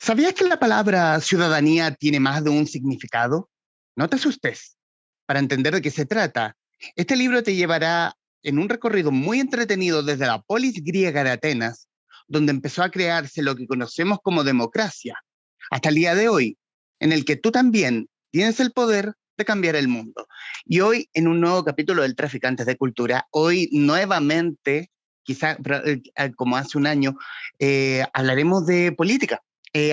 ¿Sabías que la palabra ciudadanía tiene más de un significado? No te asustes. Para entender de qué se trata, este libro te llevará en un recorrido muy entretenido desde la polis griega de Atenas, donde empezó a crearse lo que conocemos como democracia, hasta el día de hoy, en el que tú también tienes el poder de cambiar el mundo. Y hoy, en un nuevo capítulo del Traficantes de Cultura, hoy nuevamente, quizá como hace un año, hablaremos de política.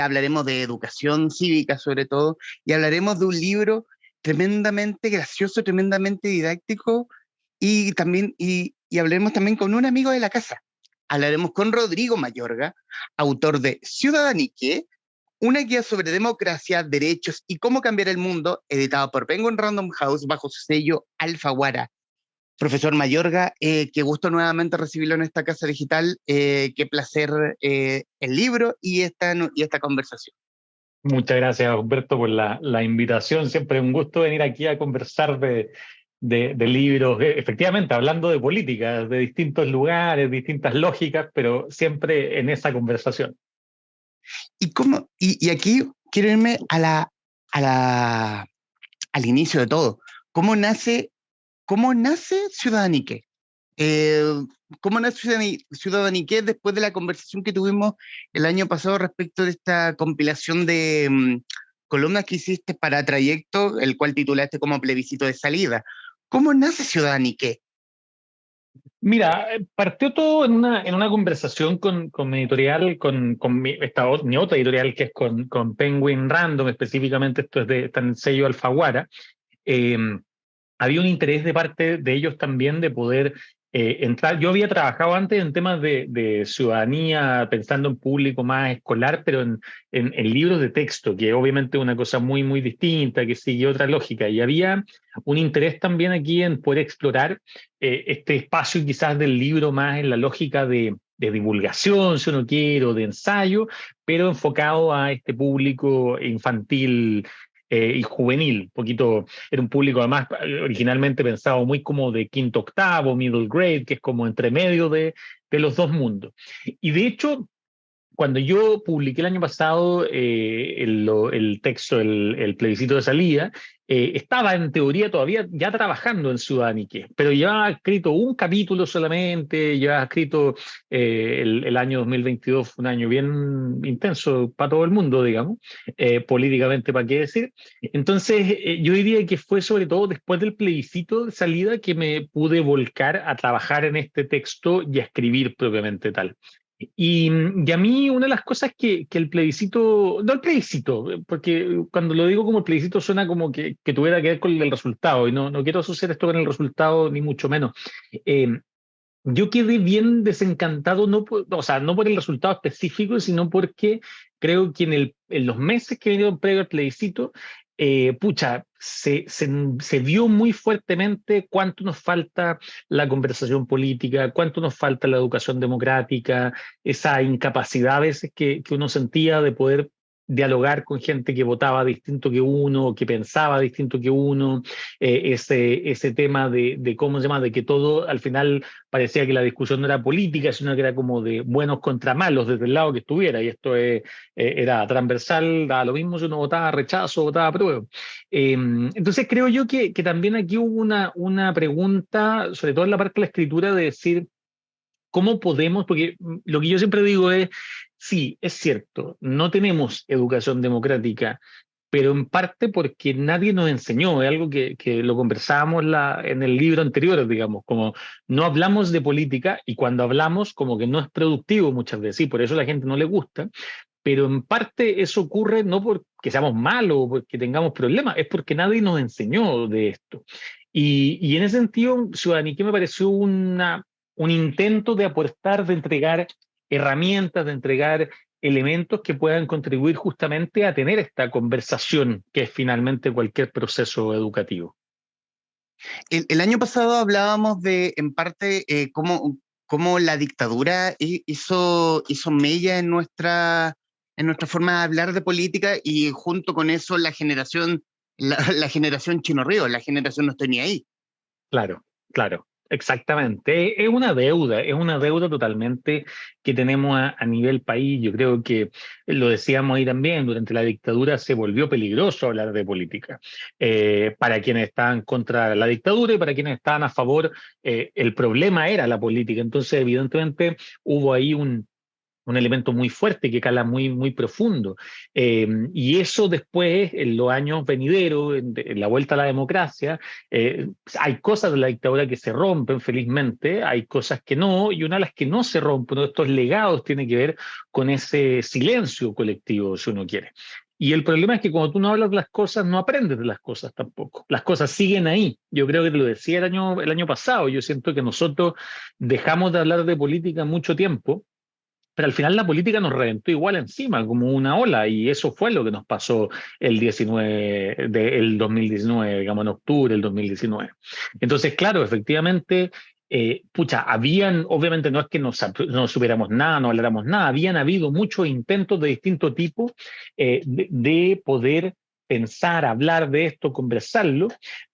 Hablaremos de educación cívica sobre todo, y hablaremos de un libro tremendamente gracioso, tremendamente didáctico, y también, y hablaremos también con un amigo de la casa. Hablaremos con Rodrigo Mayorga, autor de Ciudadanique, una guía sobre democracia, derechos y cómo cambiar el mundo, editado por Penguin Random House bajo su sello Alfaguara. Profesor Mayorga, qué gusto nuevamente recibirlo en esta casa digital, qué placer el libro y esta conversación. Muchas gracias, Humberto, por la invitación. Siempre es un gusto venir aquí a conversar de libros, efectivamente, hablando de política, de distintos lugares, distintas lógicas, pero siempre en esa conversación. Y aquí quiero irme al inicio de todo. ¿Cómo nace Ciudadanique? Eh, ¿Cómo nace Ciudadanique después de la conversación que tuvimos el año pasado respecto de esta compilación de columnas que hiciste para Trayecto, el cual titulaste como plebiscito de salida? ¿Cómo nace Ciudadanique? Mira, partió todo en una conversación con mi editorial, mi otra editorial que es con Penguin Random, específicamente está en el sello Alfaguara. Eh, Había un interés de parte de ellos también de poder entrar. Yo había trabajado antes en temas de ciudadanía, pensando en público más escolar, pero en libros de texto, que obviamente es una cosa muy, muy distinta, que sigue otra lógica. Y había un interés también aquí en poder explorar este espacio quizás del libro más en la lógica de divulgación, si uno quiere, o de ensayo, pero enfocado a este público infantil y juvenil, un poquito. Era un público además originalmente pensado muy como de quinto octavo, middle grade, que es como entre medio de los dos mundos. Y de hecho, cuando yo publiqué el año pasado el texto, el plebiscito de salida, estaba en teoría todavía ya trabajando en Ciudadanique, pero llevaba escrito un capítulo solamente, llevaba escrito el año 2022, fue un año bien intenso para todo el mundo, digamos, políticamente, ¿para qué decir? Entonces, yo diría que fue sobre todo después del plebiscito de salida que me pude volcar a trabajar en este texto y a escribir propiamente tal. Y a mí una de las cosas que el plebiscito, no el plebiscito, porque cuando lo digo como el plebiscito suena como que tuviera que ver con el resultado, y no quiero asociar esto con el resultado ni mucho menos. Eh, yo quedé bien desencantado, o sea, no por el resultado específico, sino porque creo que en los meses que vinieron previo al plebiscito, pucha, se vio muy fuertemente cuánto nos falta la conversación política, cuánto nos falta la educación democrática, esa incapacidad a veces que uno sentía de poder dialogar con gente que votaba distinto que uno, que pensaba distinto que uno, ese tema de cómo se llama, de que todo al final parecía que la discusión no era política, sino que era como de buenos contra malos desde el lado que estuviera, y esto era transversal, daba lo mismo si uno votaba rechazo o votaba apruebo. Entonces creo yo que también aquí hubo una pregunta, sobre todo en la parte de la escritura, de decir, ¿cómo podemos? Porque lo que yo siempre digo es, sí, es cierto, no tenemos educación democrática, pero en parte porque nadie nos enseñó, es algo que lo conversábamos en el libro anterior, digamos, como no hablamos de política y cuando hablamos como que no es productivo muchas veces, y por eso a la gente no le gusta, pero en parte eso ocurre no porque seamos malos o porque tengamos problemas, es porque nadie nos enseñó de esto. Y en ese sentido, Ciudadanique me pareció un intento de aportar, de entregar herramientas, de entregar elementos que puedan contribuir justamente a tener esta conversación que es finalmente cualquier proceso educativo. El año pasado hablábamos de, en parte, cómo la dictadura hizo mella en nuestra forma de hablar de política, y junto con eso la generación Chino Río, la generación No estoy ni ahí. Claro, claro. Exactamente, es una deuda totalmente que tenemos a nivel país. Yo creo que lo decíamos ahí también, durante la dictadura se volvió peligroso hablar de política. Para quienes estaban contra la dictadura y para quienes estaban a favor, el problema era la política. Entonces, evidentemente, hubo ahí un elemento muy fuerte que cala muy, muy profundo. Y eso después, en los años venideros, en la vuelta a la democracia, hay cosas de la dictadura que se rompen, felizmente, hay cosas que no, y una de las que no se rompen, de estos legados, tiene que ver con ese silencio colectivo, si uno quiere. Y el problema es que cuando tú no hablas de las cosas, no aprendes de las cosas tampoco. Las cosas siguen ahí. Yo creo que te lo decía el año pasado. Yo siento que nosotros dejamos de hablar de política mucho tiempo, pero al final la política nos reventó igual encima, como una ola, y eso fue lo que nos pasó el 2019, digamos, en octubre del 2019. Entonces, claro, efectivamente, pucha, obviamente no es que no supiéramos nada, no habláramos nada, habían habido muchos intentos de distinto tipo de poder pensar, hablar de esto, conversarlo,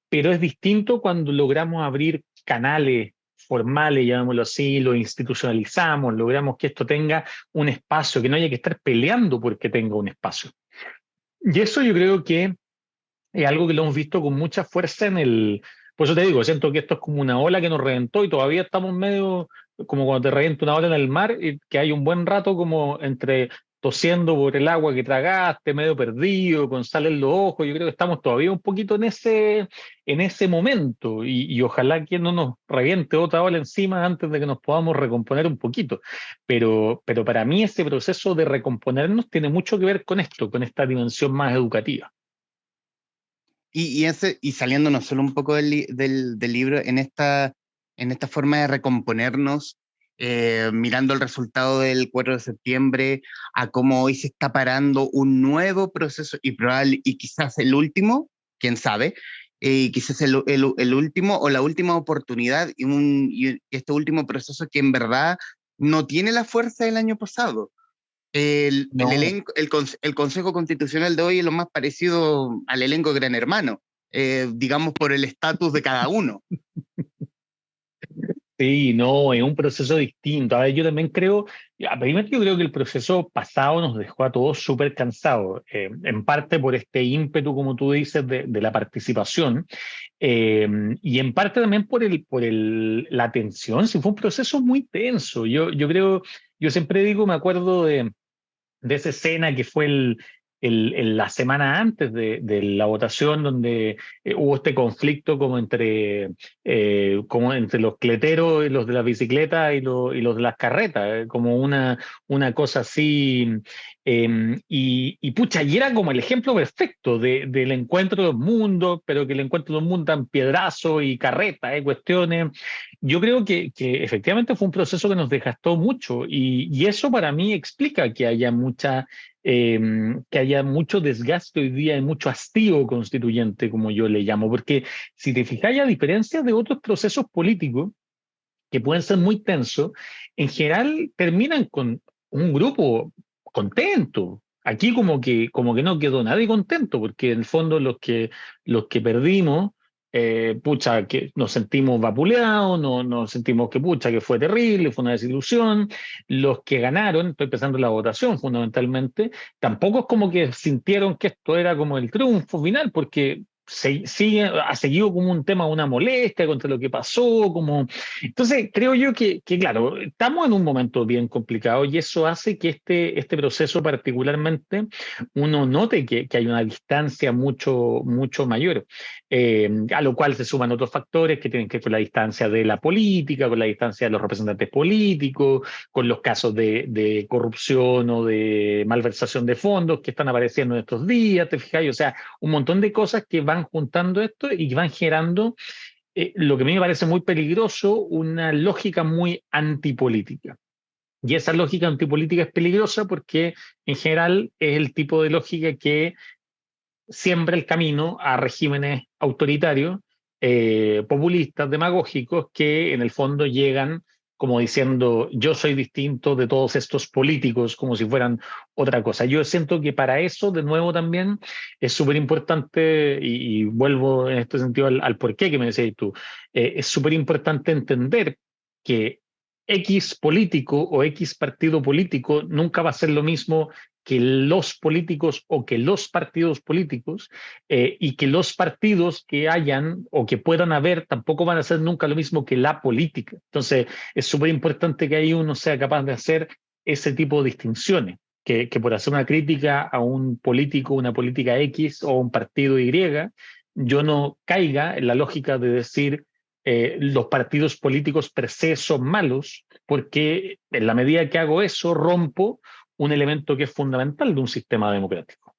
pero es distinto cuando logramos abrir canales formales, llamémoslo así, lo institucionalizamos, logramos que esto tenga un espacio, que no haya que estar peleando porque tenga un espacio. Y eso yo creo que es algo que lo hemos visto con mucha fuerza Por eso te digo, siento que esto es como una ola que nos reventó y todavía estamos medio como cuando te revienta una ola en el mar y que hay un buen rato como entre tosiendo por el agua que tragaste, medio perdido, con sal en los ojos. Yo creo que estamos todavía un poquito en ese momento y ojalá que no nos reviente otra ola encima antes de que nos podamos recomponer un poquito. Pero para mí ese proceso de recomponernos tiene mucho que ver con esto, con esta dimensión más educativa. Y saliéndonos solo un poco del libro, en esta forma de recomponernos, mirando el resultado del 4 de septiembre, a cómo hoy se está parando un nuevo proceso, y quizás el último, quién sabe, y quizás el último o la última oportunidad, y este último proceso que en verdad no tiene la fuerza del año pasado. No. El Consejo Constitucional de hoy es lo más parecido al elenco de Gran Hermano, digamos por el estatus de cada uno. Sí, no, es un proceso distinto. A ver, yo también creo, primero yo creo que el proceso pasado nos dejó a todos súper cansados, en parte por este ímpetu, como tú dices, de la participación, eh, y en parte también la tensión. Sí, fue un proceso muy tenso. Yo creo, yo siempre digo, me acuerdo de esa escena que fue la semana antes de la votación, donde hubo este conflicto como entre los cleteros y los de la bicicleta y los de las carretas, como una cosa así. Pucha, y era como el ejemplo perfecto del encuentro de los mundos, pero que el encuentro de los mundos en piedrazo y carreta, cuestiones. Yo creo que efectivamente fue un proceso que nos desgastó mucho y eso para mí explica eh, que haya mucho desgaste hoy día y mucho hastío constituyente, como yo le llamo, porque si te fijas, a diferencia de otros procesos políticos que pueden ser muy tensos, en general terminan con un grupo contento. Aquí como que no quedó nadie contento, porque en el fondo los que perdimos, pucha, que nos sentimos vapuleados, no, nos sentimos que pucha, que fue terrible, fue una desilusión. Los que ganaron, estoy pensando en la votación fundamentalmente, tampoco es como que sintieron que esto era como el triunfo final, porque ha seguido como un tema, una molestia contra lo que pasó, como entonces, creo yo claro, estamos en un momento bien complicado y eso hace que este proceso particularmente uno note que hay una distancia mucho, mucho mayor, a lo cual se suman otros factores que tienen que ver con la distancia de la política, con la distancia de los representantes políticos, con los casos de corrupción o de malversación de fondos que están apareciendo en estos días, ¿te fijas? O sea, un montón de cosas que van juntando esto y que van generando lo que a mí me parece muy peligroso, una lógica muy antipolítica. Y esa lógica antipolítica es peligrosa porque en general es el tipo de lógica que siembra el camino a regímenes autoritarios, populistas, demagógicos, que en el fondo llegan como diciendo yo soy distinto de todos estos políticos, como si fueran otra cosa. Yo siento que para eso, de nuevo, también es súper importante, y vuelvo en este sentido al porqué que me decías tú, es súper importante entender que X político o X partido político nunca va a ser lo mismo que los políticos o que los partidos políticos, y que los partidos que hayan o que puedan haber tampoco van a ser nunca lo mismo que la política. Entonces, es súper importante que ahí uno sea capaz de hacer ese tipo de distinciones, que por hacer una crítica a un político, una política X o un partido Y, yo no caiga en la lógica de decir los partidos políticos per se son malos, porque en la medida que hago eso, rompo un elemento que es fundamental de un sistema democrático.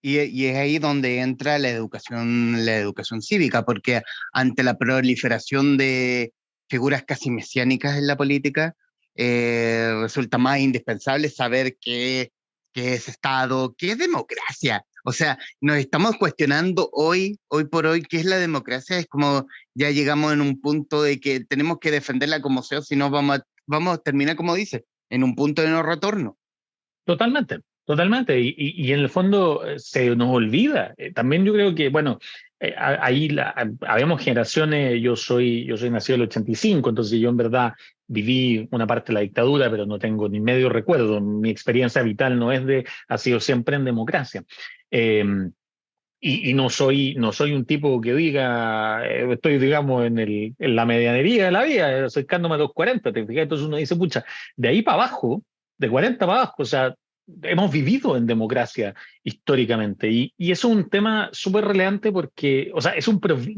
Y es ahí donde entra la educación cívica, porque ante la proliferación de figuras casi mesiánicas en la política, resulta más indispensable saber qué es Estado, qué es democracia. O sea, nos estamos cuestionando hoy por hoy, qué es la democracia. Es como ya llegamos en un punto de que tenemos que defenderla como sea, si no vamos a terminar, como dice, en un punto de no retorno. Totalmente, totalmente. Y en el fondo se nos olvida. También yo creo que, bueno, ahí habemos generaciones, yo soy nacido en el 85, entonces yo en verdad viví una parte de la dictadura, pero no tengo ni medio recuerdo. Mi experiencia vital ha sido siempre en democracia. Eh, y no soy un tipo que diga, estoy, digamos, en la medianería de la vida, acercándome a los 40, ¿te fijas? Entonces uno dice, pucha, de ahí para abajo, de 40 para abajo, o sea, hemos vivido en democracia históricamente. Y eso es un tema súper relevante porque, o sea, no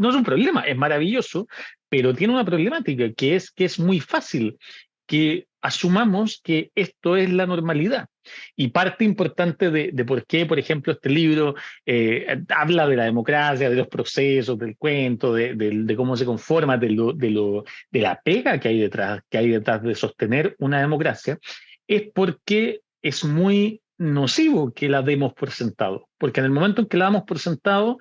es un problema, es maravilloso, pero tiene una problemática que es muy fácil que asumamos que esto es la normalidad. Y parte importante de por qué, por ejemplo, este libro habla de la democracia, de los procesos, del cuento, de cómo se conforma, de la pega que hay detrás de sostener una democracia, es porque es muy nocivo que la demos por sentado. Porque en el momento en que la damos por sentado,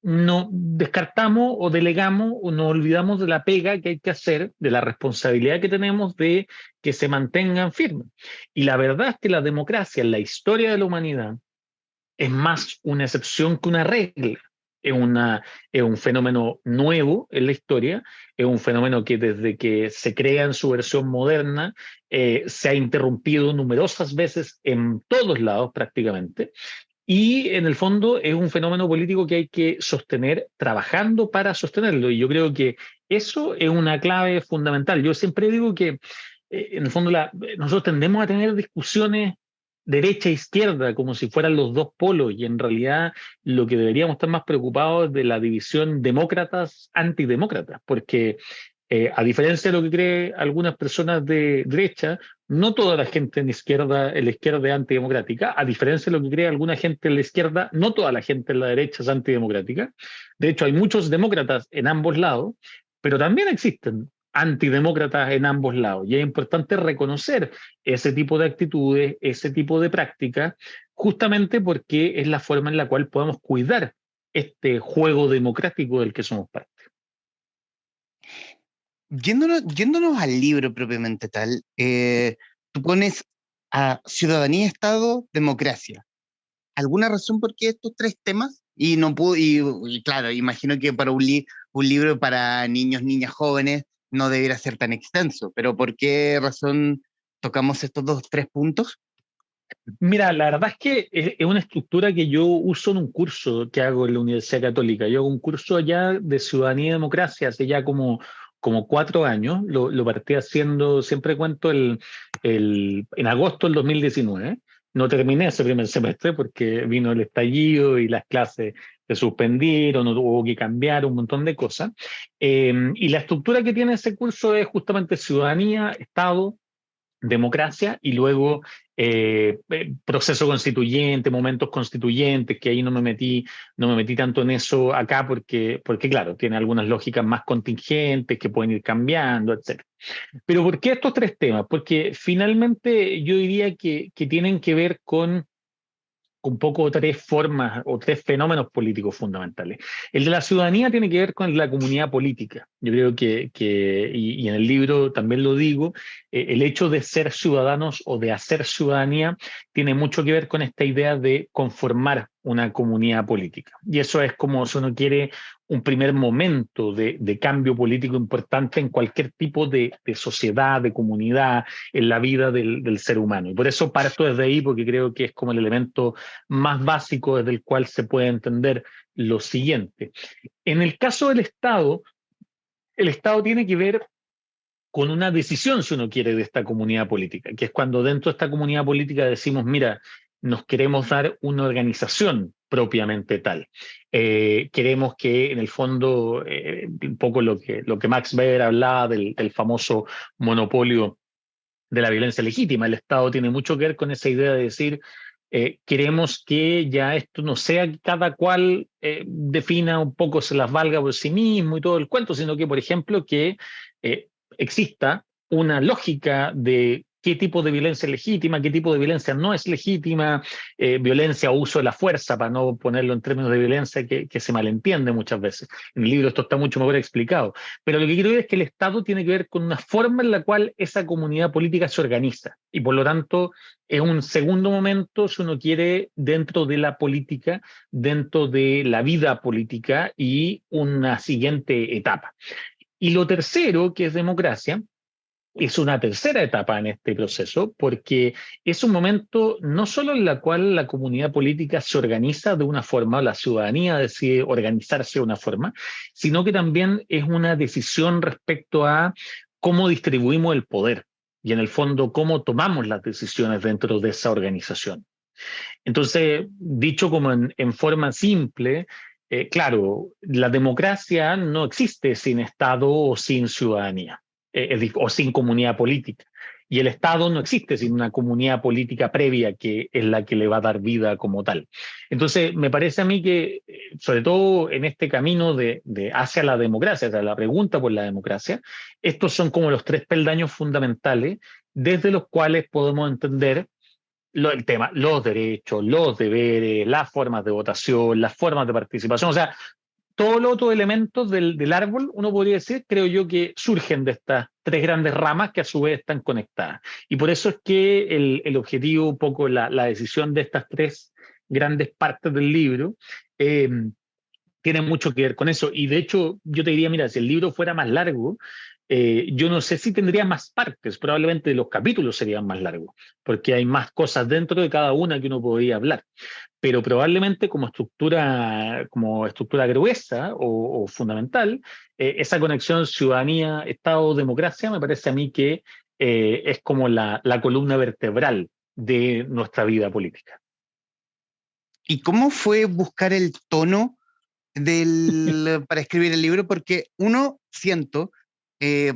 no descartamos o delegamos o nos olvidamos de la pega que hay que hacer, de la responsabilidad que tenemos de que se mantengan firmes. Y la verdad es que la democracia en la historia de la humanidad es más una excepción que una regla. Es un fenómeno nuevo en la historia, es un fenómeno que desde que se crea en su versión moderna se ha interrumpido numerosas veces en todos lados prácticamente, y en el fondo es un fenómeno político que hay que sostener trabajando para sostenerlo. Y yo creo que eso es una clave fundamental. Yo siempre digo que en el fondo nosotros tendemos a tener discusiones derecha e izquierda como si fueran los dos polos, y en realidad lo que deberíamos estar más preocupados es de la división demócratas-antidemócratas, porque a diferencia de lo que creen algunas personas de derecha, no toda la gente en la izquierda es antidemocrática. A diferencia de lo que cree alguna gente en la izquierda, no toda la gente en la derecha es antidemocrática. De hecho, hay muchos demócratas en ambos lados, pero también existen antidemócratas en ambos lados. Y es importante reconocer ese tipo de actitudes, ese tipo de prácticas, justamente porque es la forma en la cual podemos cuidar este juego democrático del que somos parte. Yéndonos al libro propiamente tal, tú pones a ciudadanía, Estado, democracia. ¿Alguna razón por qué estos tres temas? Y no pudo, y claro, imagino que para un libro para niños, niñas jóvenes no debiera ser tan extenso, pero ¿por qué razón tocamos estos tres puntos? Mira, la verdad es que es una estructura que yo uso en un curso que hago en la Universidad Católica. Yo hago un curso allá de ciudadanía y democracia hace ya como 4 años. Lo partí haciendo, siempre cuento, en agosto del 2019. No terminé ese primer semestre porque vino el estallido y las clases se suspendieron, no hubo que cambiar un montón de cosas. Y la estructura que tiene ese curso es justamente ciudadanía, Estado, democracia, y luego proceso constituyente, momentos constituyentes, que ahí no me metí tanto en eso acá porque claro, tiene algunas lógicas más contingentes que pueden ir cambiando, etc. Pero ¿por qué estos tres temas? Porque finalmente yo diría que tienen que ver con un poco tres formas o tres fenómenos políticos fundamentales. El de la ciudadanía tiene que ver con la comunidad política. Yo creo y en el libro también lo digo, el hecho de ser ciudadanos o de hacer ciudadanía tiene mucho que ver con esta idea de conformar una comunidad política. Y eso es como, si uno quiere, un primer momento de cambio político importante en cualquier tipo de sociedad, de comunidad, en la vida del ser humano. Y por eso parto desde ahí, porque creo que es como el elemento más básico desde el cual se puede entender lo siguiente. En el caso del Estado, el Estado tiene que ver con una decisión, si uno quiere, de esta comunidad política, que es cuando dentro de esta comunidad política decimos, mira, nos queremos dar una organización propiamente tal. Queremos que, en el fondo, un poco lo que Max Weber hablaba del famoso monopolio de la violencia legítima. El Estado tiene mucho que ver con esa idea de decir, queremos que ya esto no sea que cada cual defina un poco, se las valga por sí mismo y todo el cuento, sino que, por ejemplo, que eh, exista una lógica de qué tipo de violencia es legítima, qué tipo de violencia no es legítima, violencia o uso de la fuerza, para no ponerlo en términos de violencia que se malentiende muchas veces. En el libro esto está mucho mejor explicado. Pero lo que quiero decir es que el Estado tiene que ver con una forma en la cual esa comunidad política se organiza y por lo tanto es un segundo momento, si uno quiere, dentro de la política, dentro de la vida política y una siguiente etapa. Y lo tercero, que es democracia, es una tercera etapa en este proceso, porque es un momento no solo en el cual la comunidad política se organiza de una forma, la ciudadanía decide organizarse de una forma, sino que también es una decisión respecto a cómo distribuimos el poder y, en el fondo, cómo tomamos las decisiones dentro de esa organización. Entonces, dicho como en forma simple, claro, la democracia no existe sin Estado o sin ciudadanía, o sin comunidad política. Y el Estado no existe sin una comunidad política previa que es la que le va a dar vida como tal. Entonces, me parece a mí que, sobre todo en este camino hacia la democracia, hacia la pregunta por la democracia, estos son como los tres peldaños fundamentales desde los cuales podemos entender el tema, los derechos, los deberes, las formas de votación, las formas de participación, o sea, todos los otros elementos del árbol, uno podría decir, creo yo, que surgen de estas tres grandes ramas que a su vez están conectadas. Y por eso es que el objetivo, un poco la decisión de estas tres grandes partes del libro, eh, tiene mucho que ver con eso. Y de hecho, yo te diría, mira, si el libro fuera más largo, yo no sé si tendría más partes, probablemente los capítulos serían más largos, porque hay más cosas dentro de cada una que uno podría hablar. Pero probablemente como estructura gruesa o fundamental, esa conexión ciudadanía, Estado, democracia, me parece a mí que es como la columna vertebral de nuestra vida política. ¿Y cómo fue buscar el tono para escribir el libro? Porque uno, siento,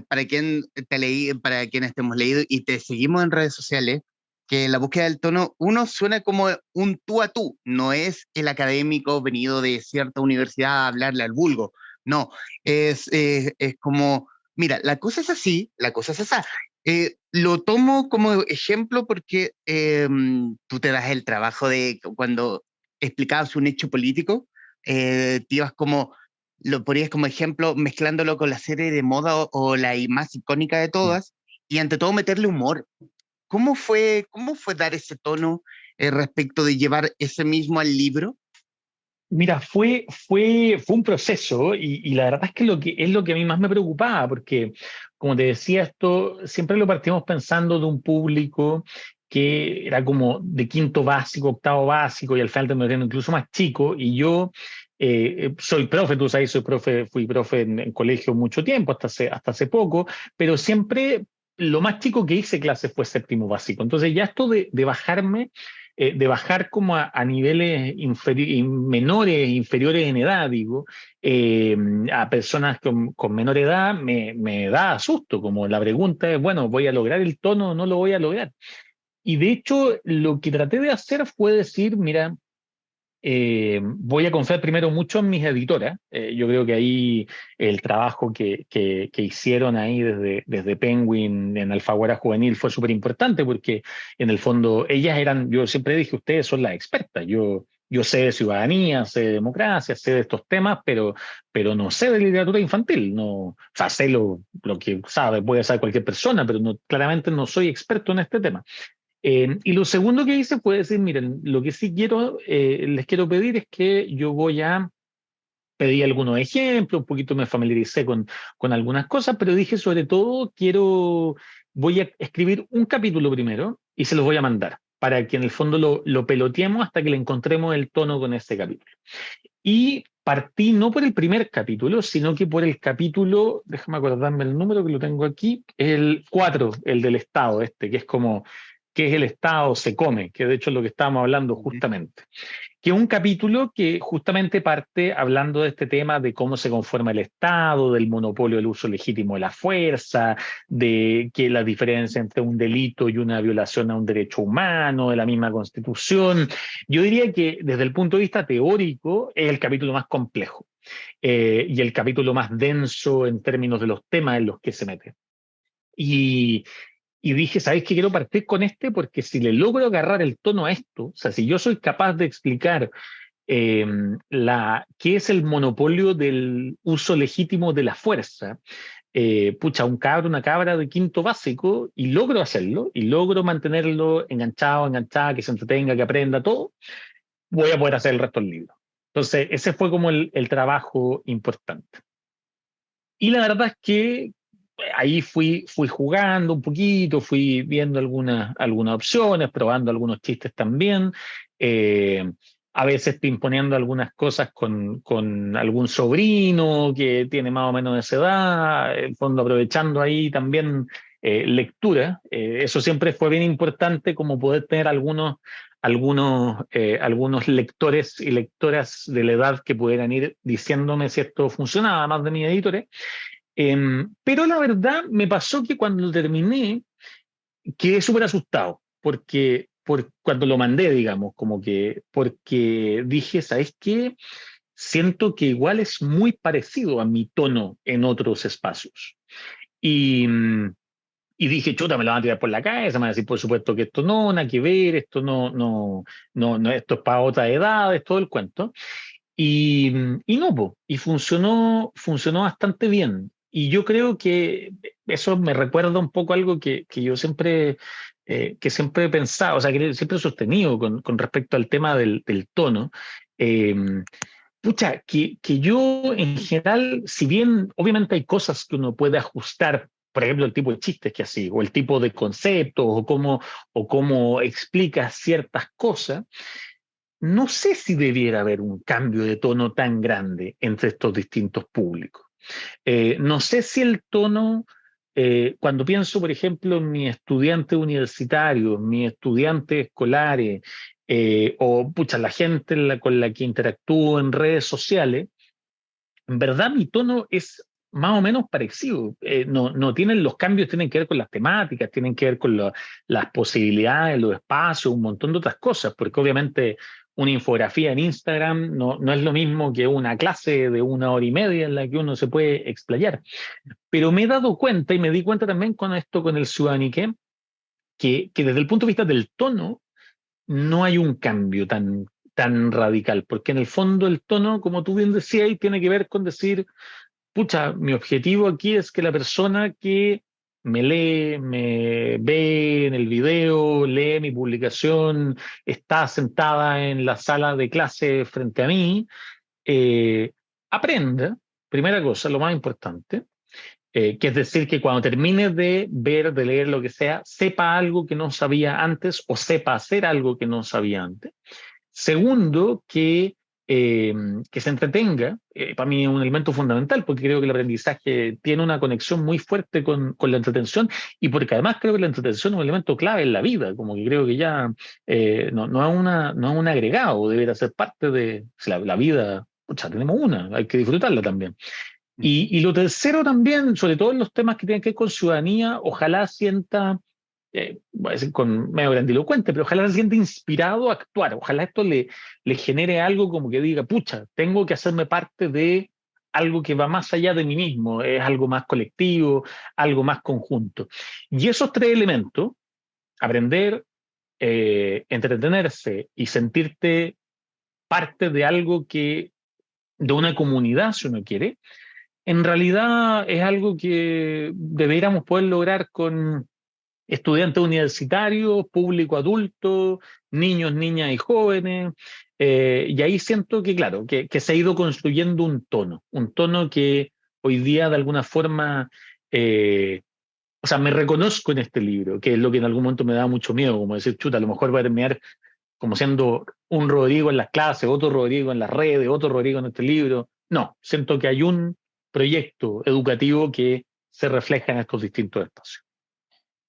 para quienes te hemos leído y te seguimos en redes sociales, que la búsqueda del tono, uno suena como un tú a tú, no es el académico venido de cierta universidad a hablarle al vulgo, no, es como, mira, la cosa es así, la cosa es así. Lo tomo como ejemplo porque tú te das el trabajo de cuando explicabas un hecho político, te ibas como, lo ponías como ejemplo mezclándolo con la serie de moda o la más icónica de todas, y ante todo meterle humor. Cómo fue dar ese tono respecto de llevar ese mismo al libro? Mira, fue un proceso y la verdad es que, es lo que a mí más me preocupaba, porque, como te decía, esto siempre lo partimos pensando de un público que era como de quinto básico, octavo básico, y al final terminó incluso más chico, y yo soy profe, tú sabes, fui profe en colegio mucho tiempo, hasta hace poco, pero siempre lo más chico que hice clases fue séptimo básico. Entonces ya esto de bajar como a niveles menores, inferiores en edad, digo, eh, a personas con menor edad, me da susto, como la pregunta es, bueno, ¿voy a lograr el tono o no lo voy a lograr? Y de hecho, lo que traté de hacer fue decir, mira, Voy a confiar primero mucho en mis editoras. Yo creo que ahí el trabajo que hicieron ahí desde Penguin en Alfaguara Juvenil fue súper importante porque en el fondo ellas eran, yo siempre dije, ustedes son las expertas. Yo sé de ciudadanía, sé de democracia, sé de estos temas, pero no sé de literatura infantil. No, o sea, sé lo que sabe, puede saber cualquier persona, pero no, claramente no soy experto en este tema. Y lo segundo que hice fue decir, miren, lo que sí quiero, les quiero pedir es que yo voy a pedir algunos ejemplos, un poquito me familiaricé con algunas cosas, pero dije sobre todo voy a escribir un capítulo primero y se los voy a mandar para que en el fondo lo peloteemos hasta que le encontremos el tono con ese capítulo. Y partí no por el primer capítulo, sino que por el capítulo, déjame acordarme el número que lo tengo aquí, el 4, el del Estado, que es como, que es el Estado se come, que de hecho es lo que estábamos hablando Ujú. justamente, que es un capítulo que justamente parte hablando de este tema de cómo se conforma el Estado, del monopolio del uso legítimo de la fuerza, de que la diferencia entre un delito y una violación a un derecho humano, de la misma Constitución. Yo diría que desde el punto de vista teórico es el capítulo más complejo y el capítulo más denso en términos de los temas en los que se mete. Y, y dije, ¿sabéis qué? Quiero partir con este porque si le logro agarrar el tono a esto, o sea, si yo soy capaz de explicar eh, qué es el monopolio del uso legítimo de la fuerza, pucha, un cabro, una cabra de quinto básico, y logro hacerlo, y logro mantenerlo enganchado, enganchada, que se entretenga, que aprenda todo, voy a poder hacer el resto del libro. Entonces, ese fue como el trabajo importante. Y la verdad es que ahí fui jugando un poquito, fui viendo algunas opciones, probando algunos chistes también, eh, a veces pimponeando algunas cosas con algún sobrino que tiene más o menos esa edad, en el fondo aprovechando ahí también lectura. Eso siempre fue bien importante como poder tener algunos lectores y lectoras de la edad que pudieran ir diciéndome si esto funcionaba, más de mis editores. Pero la verdad me pasó que cuando lo terminé quedé súper asustado, cuando lo mandé, digamos, como que, porque dije, ¿sabes qué? Siento que igual es muy parecido a mi tono en otros espacios. Y, y dije, chuta, me lo van a tirar por la cabeza, me van a decir, por supuesto que esto no, nada que ver, esto no, esto es para otra edad, es todo el cuento. Y, y no, po, y funcionó bastante bien. Y yo creo que eso me recuerda un poco algo que yo siempre he pensado, o sea, que siempre he sostenido con respecto al tema del tono. Eh, pucha, que yo en general, si bien obviamente hay cosas que uno puede ajustar, por ejemplo, el tipo de chistes que así, o el tipo de conceptos, o cómo explica ciertas cosas, no sé si debiera haber un cambio de tono tan grande entre estos distintos públicos. No sé si el tono, cuando pienso, por ejemplo, en mis estudiantes universitarios, mis estudiantes escolares, o pucha, la gente con la que interactúo en redes sociales, en verdad mi tono es más o menos parecido. No tienen los cambios, tienen que ver con las temáticas, tienen que ver con las posibilidades, los espacios, un montón de otras cosas, porque obviamente una infografía en Instagram no es lo mismo que una clase de 1 hora y media en la que uno se puede explayar. Pero me he dado cuenta y me di cuenta también con esto, con el Ciudadanique, que desde el punto de vista del tono no hay un cambio tan radical, porque en el fondo el tono, como tú bien decías, tiene que ver con decir pucha, mi objetivo aquí es que la persona que me lee, me ve en el video, lee mi publicación, está sentada en la sala de clase frente a mí, eh, aprenda, primera cosa, lo más importante, que es decir, que cuando termine de ver, de leer lo que sea, sepa algo que no sabía antes o sepa hacer algo que no sabía antes. Segundo, eh, que se entretenga, para mí es un elemento fundamental, porque creo que el aprendizaje tiene una conexión muy fuerte con la entretención y porque además creo que la entretención es un elemento clave en la vida, como que creo que ya no es un agregado, debería ser parte de si la vida. Pucha, tenemos una, hay que disfrutarla también. Ujú. Y lo tercero también, sobre todo en los temas que tienen que ver con ciudadanía, ojalá sienta voy a decir con medio grandilocuente, pero ojalá se sienta inspirado a actuar, ojalá esto le genere algo como que diga, pucha, tengo que hacerme parte de algo que va más allá de mí mismo, es algo más colectivo, algo más conjunto. Y esos tres elementos, aprender, entretenerse y sentirte parte de algo de una comunidad, si uno quiere, en realidad es algo que deberíamos poder lograr con estudiantes universitarios, público adulto, niños, niñas y jóvenes. Y ahí siento que, claro, que se ha ido construyendo un tono que hoy día de alguna forma, o sea, me reconozco en este libro, que es lo que en algún momento me daba mucho miedo, como decir, chuta, a lo mejor va a terminar como siendo un Rodrigo en las clases, otro Rodrigo en las redes, otro Rodrigo en este libro. No, siento que hay un proyecto educativo que se refleja en estos distintos espacios.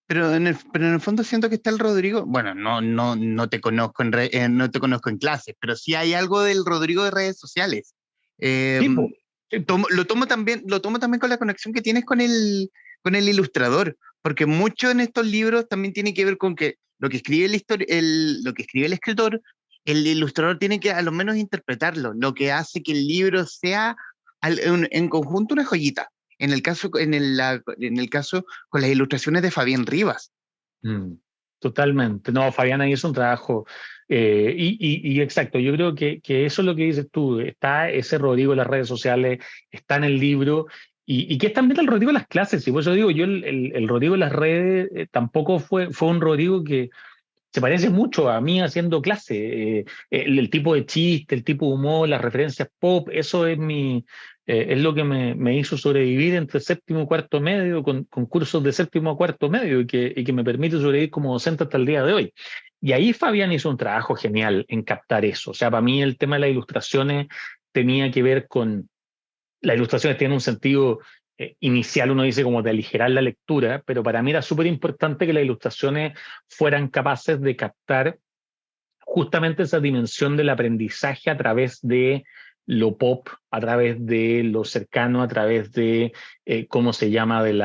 Pero en el fondo siento que está el Rodrigo, bueno, no te conozco no te conozco en clases, pero sí hay algo del Rodrigo de redes sociales. Eh, Tipo, tipo. lo tomo también con la conexión que tienes con el ilustrador, porque mucho en estos libros también tiene que ver con que lo que escribe lo que escribe el escritor, el ilustrador tiene que a lo menos interpretarlo, lo que hace que el libro sea en conjunto una joyita. En el caso con las ilustraciones de Fabián Rivas. Mm, totalmente. No, Fabiana hizo un trabajo. Y exacto, yo creo que eso es lo que dices tú. Está ese Rodrigo en las redes sociales, está en el libro, y que es también el Rodrigo en las clases. Y por eso digo, yo el Rodrigo en las redes tampoco fue un Rodrigo que se parece mucho a mí haciendo clase. El tipo de chiste, el tipo de humor, las referencias pop, eso es lo que me hizo sobrevivir entre séptimo y cuarto medio, con cursos de séptimo a cuarto medio, y que me permite sobrevivir como docente hasta el día de hoy. Y ahí Fabián hizo un trabajo genial en captar eso. O sea, para mí el tema de las ilustraciones tenía que ver con las ilustraciones tienen un sentido inicial, uno dice como de aligerar la lectura, pero para mí era súper importante que las ilustraciones fueran capaces de captar justamente esa dimensión del aprendizaje a través de lo pop, a través de lo cercano, a través de, ¿cómo se llama?, del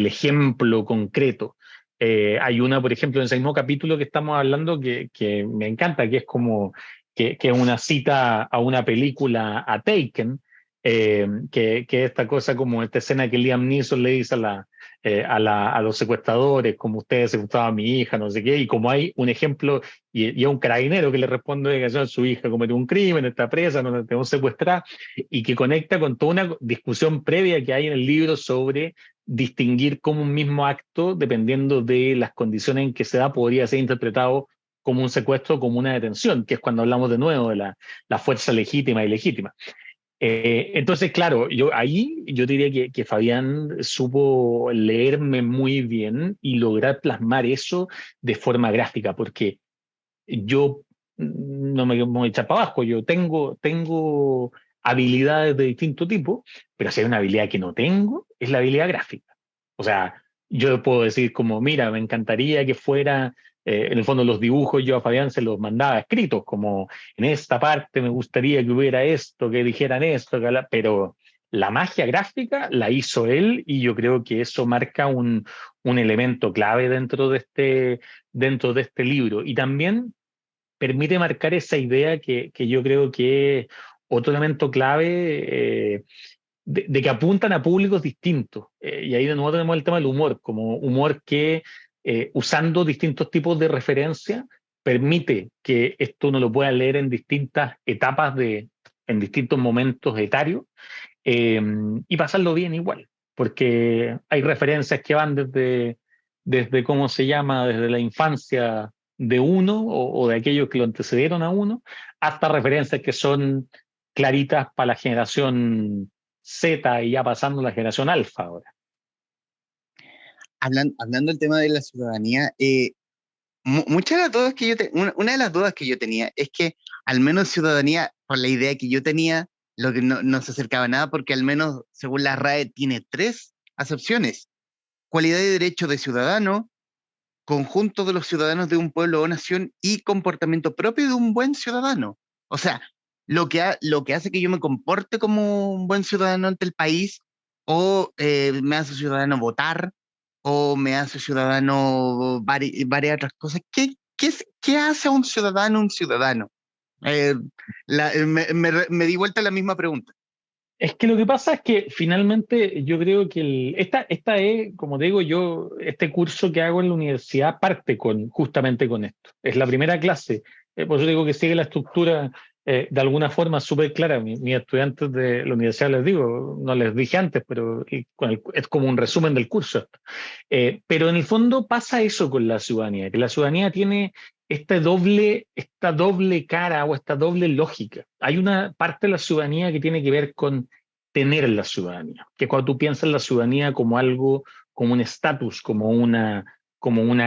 ejemplo concreto. Hay una, por ejemplo, en ese mismo capítulo que estamos hablando que me encanta, que es como que es una cita a una película, a Taken, que esta cosa como esta escena que Liam Neeson le dice a los secuestradores, como ustedes secuestraban a mi hija, no sé qué, y como hay un ejemplo, y a un carabinero que le responde que su hija cometió un crimen, está presa, no la tenemos secuestrada, y que conecta con toda una discusión previa que hay en el libro sobre distinguir cómo un mismo acto, dependiendo de las condiciones en que se da, podría ser interpretado como un secuestro o como una detención, que es cuando hablamos de nuevo de la fuerza legítima y legítima. Entonces, claro, yo diría que Fabián supo leerme muy bien y lograr plasmar eso de forma gráfica, porque yo no me voy a echar para abajo, yo tengo habilidades de distinto tipo, pero si hay una habilidad que no tengo, es la habilidad gráfica. O sea, yo puedo decir como, mira, me encantaría que fuera, en el fondo los dibujos yo a Fabián se los mandaba escritos, como en esta parte me gustaría que hubiera esto, que dijeran esto, pero la magia gráfica la hizo él y yo creo que eso marca un elemento clave dentro de este libro. Y también permite marcar esa idea que yo creo que es otro elemento clave de que apuntan a públicos distintos. Y ahí de nuevo tenemos el tema del humor, como humor que usando distintos tipos de referencia permite que esto uno lo pueda leer en distintas etapas, en distintos momentos etarios, eh, y pasarlo bien igual, porque hay referencias que van desde cómo se llama, desde la infancia de uno o de aquellos que lo antecedieron a uno, hasta referencias que son claritas para la generación Z y ya pasando la generación alfa ahora. Hablando del tema de la ciudadanía, muchas de las dudas que una de las dudas que yo tenía es que al menos ciudadanía, por la idea que yo tenía, lo que no se acercaba a nada, porque al menos según la RAE tiene tres acepciones: cualidad y derecho de ciudadano, conjunto de los ciudadanos de un pueblo o nación y comportamiento propio de un buen ciudadano. O sea, lo que hace que yo me comporte como un buen ciudadano ante el país o me hace ciudadano votar o me hace ciudadano varias otras cosas. ¿Qué hace a un ciudadano un ciudadano? Eh, me di vuelta a la misma pregunta. Es que lo que pasa es que finalmente yo creo que esta es, como te digo yo, este curso que hago en la universidad parte justamente con esto. Es la primera clase, por eso digo que sigue la estructura de alguna forma súper clara. Mis estudiantes de la universidad les digo, no les dije antes, pero es como un resumen del curso. Pero en el fondo pasa eso con la ciudadanía, que la ciudadanía tiene esta doble cara o esta doble lógica. Hay una parte de la ciudadanía que tiene que ver con tener la ciudadanía, que cuando tú piensas en la ciudadanía como algo, como un estatus, como una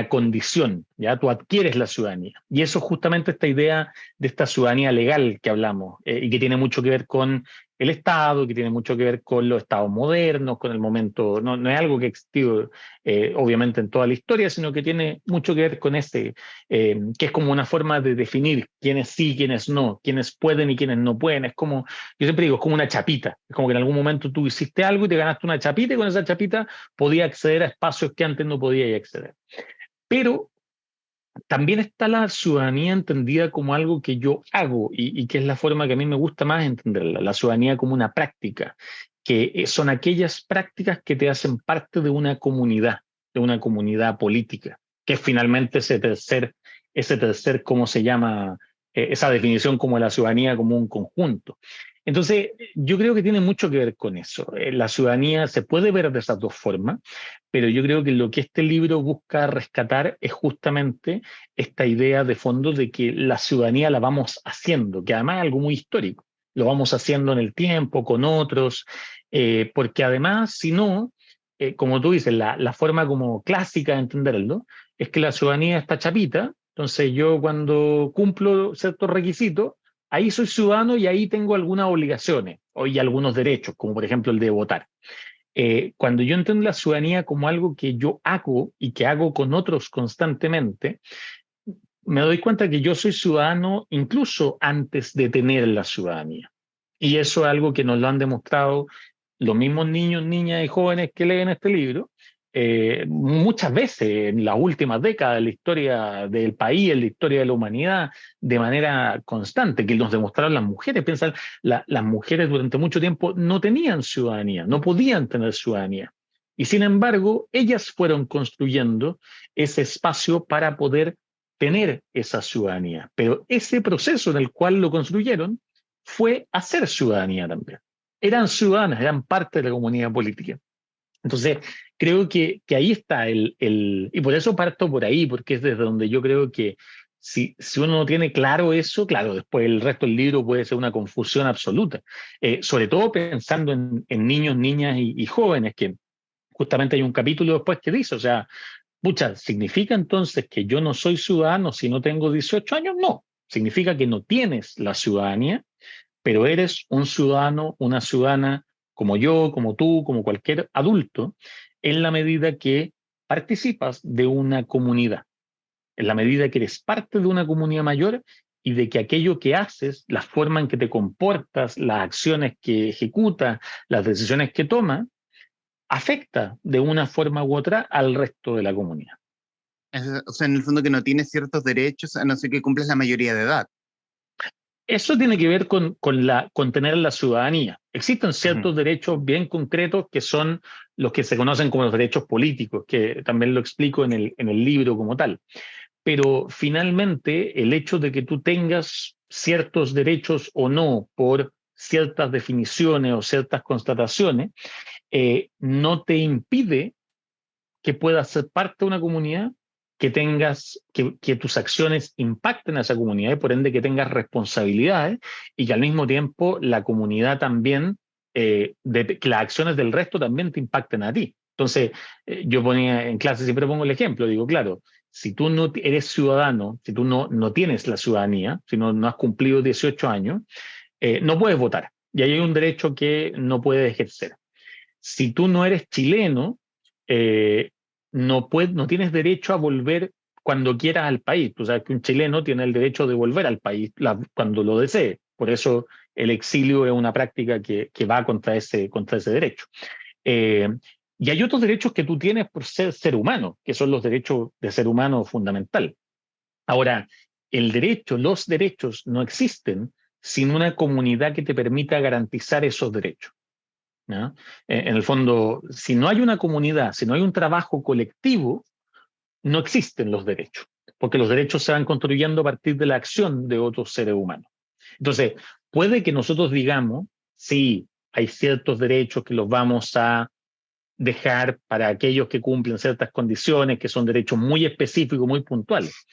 condición, ya tú adquieres la ciudadanía. Y eso es justamente esta idea de esta ciudadanía legal que hablamos, y que tiene mucho que ver con el Estado, que tiene mucho que ver con los estados modernos, con el momento, no es algo que ha existido obviamente en toda la historia, sino que tiene mucho que ver con que es como una forma de definir quiénes sí, quiénes no, quiénes pueden y quiénes no pueden. Es como, yo siempre digo, es como una chapita. Es como que en algún momento tú hiciste algo y te ganaste una chapita y con esa chapita podías acceder a espacios que antes no podías acceder. Pero también está la ciudadanía entendida como algo que yo hago y que es la forma que a mí me gusta más entenderla, la ciudadanía como una práctica, que son aquellas prácticas que te hacen parte de una comunidad política, que es finalmente ese tercer, ¿cómo se llama? Esa definición como la ciudadanía como un conjunto. Entonces, yo creo que tiene mucho que ver con eso. La ciudadanía se puede ver de esas dos formas, pero yo creo que lo que este libro busca rescatar es justamente esta idea de fondo de que la ciudadanía la vamos haciendo, que además es algo muy histórico. Lo vamos haciendo en el tiempo, con otros, porque además, si no, como tú dices, la forma como clásica de entenderlo es que la ciudadanía está chapita, entonces yo cuando cumplo ciertos requisitos, ahí soy ciudadano y ahí tengo algunas obligaciones y algunos derechos, como por ejemplo el de votar. Cuando yo entiendo la ciudadanía como algo que yo hago y que hago con otros constantemente, me doy cuenta que yo soy ciudadano incluso antes de tener la ciudadanía. Y eso es algo que nos lo han demostrado los mismos niños, niñas y jóvenes que leen este libro, muchas veces en las últimas décadas de la historia del país, en la historia de la humanidad, de manera constante, que nos demostraron las mujeres. Piensan, las mujeres durante mucho tiempo no tenían ciudadanía, no podían tener ciudadanía. Y sin embargo, ellas fueron construyendo ese espacio para poder tener esa ciudadanía. Pero ese proceso en el cual lo construyeron fue hacer ciudadanía también. Eran ciudadanas, eran parte de la comunidad política. Entonces, creo que ahí está y por eso parto por ahí, porque es desde donde yo creo que si uno no tiene claro eso, claro, después el resto del libro puede ser una confusión absoluta, sobre todo pensando en niños, niñas y jóvenes, que justamente hay un capítulo después que dice, o sea, pucha, ¿significa entonces que yo no soy ciudadano si no tengo 18 años? No, significa que no tienes la ciudadanía, pero eres un ciudadano, una ciudadana como yo, como tú, como cualquier adulto, en la medida que participas de una comunidad, en la medida que eres parte de una comunidad mayor y de que aquello que haces, la forma en que te comportas, las acciones que ejecutas, las decisiones que tomas, afecta de una forma u otra al resto de la comunidad. O sea, en el fondo que no tienes ciertos derechos a no ser que cumples la mayoría de edad. Eso tiene que ver con tener la ciudadanía. Existen Ujú. ciertos derechos bien concretos que son los que se conocen como los derechos políticos, que también lo explico en el libro como tal. Pero finalmente el hecho de que tú tengas ciertos derechos o no por ciertas definiciones o ciertas constataciones, no te impide que puedas ser parte de una comunidad, que tus acciones impacten a esa comunidad y por ende que tengas responsabilidades y que al mismo tiempo la comunidad también, que las acciones del resto también te impacten a ti. Entonces, yo ponía en clase, siempre pongo el ejemplo, digo, claro, si tú no eres ciudadano, si tú no tienes la ciudadanía, si no has cumplido 18 años, no puedes votar. Y ahí hay un derecho que no puedes ejercer. Si tú no eres chileno, eh, no tienes derecho a volver cuando quieras al país. Tú sabes que un chileno tiene el derecho de volver al país cuando lo desee. Por eso el exilio es una práctica que va contra ese derecho. Eh, Y hay otros derechos que tú tienes por ser ser humano, que son los derechos de ser humano fundamental. Ahora, los derechos no existen sin una comunidad que te permita garantizar esos derechos, ¿no? En el fondo, si no hay una comunidad, si no hay un trabajo colectivo, no existen los derechos, porque los derechos se van construyendo a partir de la acción de otros seres humanos. Entonces, puede que nosotros digamos, sí, hay ciertos derechos que los vamos a dejar para aquellos que cumplen ciertas condiciones, que son derechos muy específicos, muy puntuales.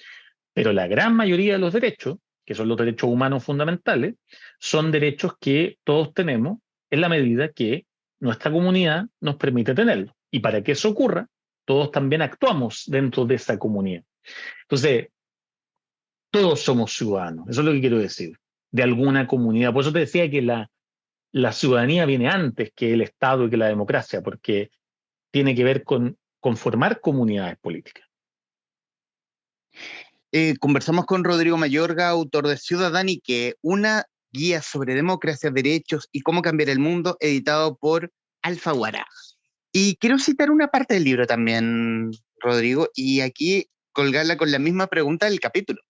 Pero la gran mayoría de los derechos, que son los derechos humanos fundamentales, son derechos que todos tenemos en la medida que nuestra comunidad nos permite tenerlos. Y para que eso ocurra, todos también actuamos dentro de esa comunidad. Entonces, todos somos ciudadanos, eso es lo que quiero decir, de alguna comunidad. Por eso te decía que la ciudadanía viene antes que el Estado y que la democracia, porque tiene que ver con formar comunidades políticas. Conversamos con Rodrigo Mayorga, autor de Ciudadanique, una guía sobre democracia, derechos y cómo cambiar el mundo, editado por Alfaguara. Y quiero citar una parte del libro también, Rodrigo, y aquí colgarla con la misma pregunta del capítulo.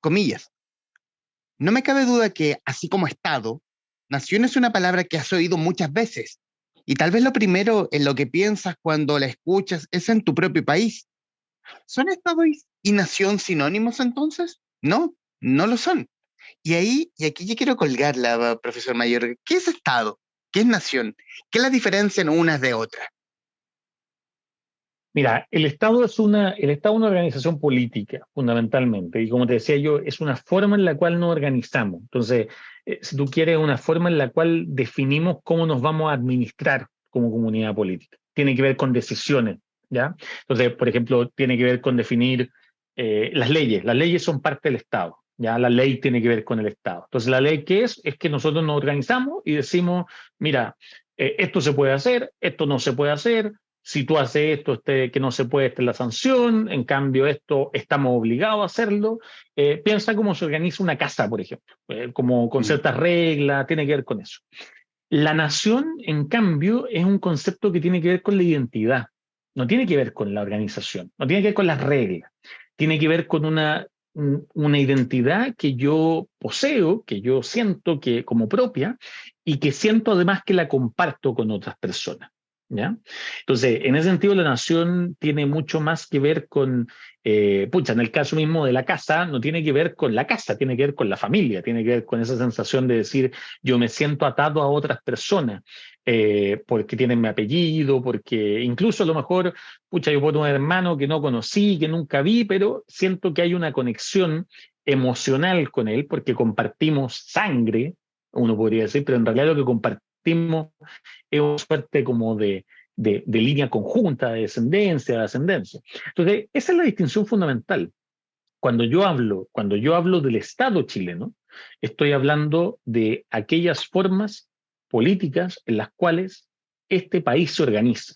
Comillas. No me cabe duda que, así como Estado, nación es una palabra que has oído muchas veces. Y tal vez lo primero en lo que piensas cuando la escuchas es en tu propio país. ¿Son Estado y nación sinónimos entonces? No, no lo son. Y aquí yo quiero colgarla, profesor Mayor. ¿Qué es Estado? ¿Qué es nación? ¿Qué es la diferencia en unas de otras? Mira, el Estado es una organización política, fundamentalmente, y como te decía yo, es una forma en la cual nos organizamos. Entonces, si tú quieres, una forma en la cual definimos cómo nos vamos a administrar como comunidad política. Tiene que ver con decisiones, ¿ya? Entonces, por ejemplo, tiene que ver con definir las leyes. Las leyes son parte del Estado, ¿ya? La ley tiene que ver con el Estado. Entonces, ¿la ley qué es? Es que nosotros nos organizamos y decimos, mira, esto se puede hacer, esto no se puede hacer. Si tú haces esto, que no se puede, esta es la sanción, en cambio esto estamos obligados a hacerlo. Piensa cómo se organiza una casa, por ejemplo, como con ciertas reglas, tiene que ver con eso. La nación, en cambio, es un concepto que tiene que ver con la identidad, no tiene que ver con la organización, no tiene que ver con las reglas, tiene que ver con una identidad que yo poseo, que yo siento que como propia y que siento además que la comparto con otras personas. ¿Ya? Entonces, en ese sentido, la nación tiene mucho más que ver con, en el caso mismo de la casa, no tiene que ver con la casa, tiene que ver con la familia, tiene que ver con esa sensación de decir, yo me siento atado a otras personas, porque tienen mi apellido, porque incluso a lo mejor, yo puedo tener un hermano que no conocí, que nunca vi, pero siento que hay una conexión emocional con él, porque compartimos sangre, uno podría decir, pero en realidad lo que compartimos es una suerte como de línea conjunta, de descendencia, de ascendencia. Entonces, esa es la distinción fundamental. Cuando yo hablo del Estado chileno, estoy hablando de aquellas formas políticas en las cuales este país se organiza.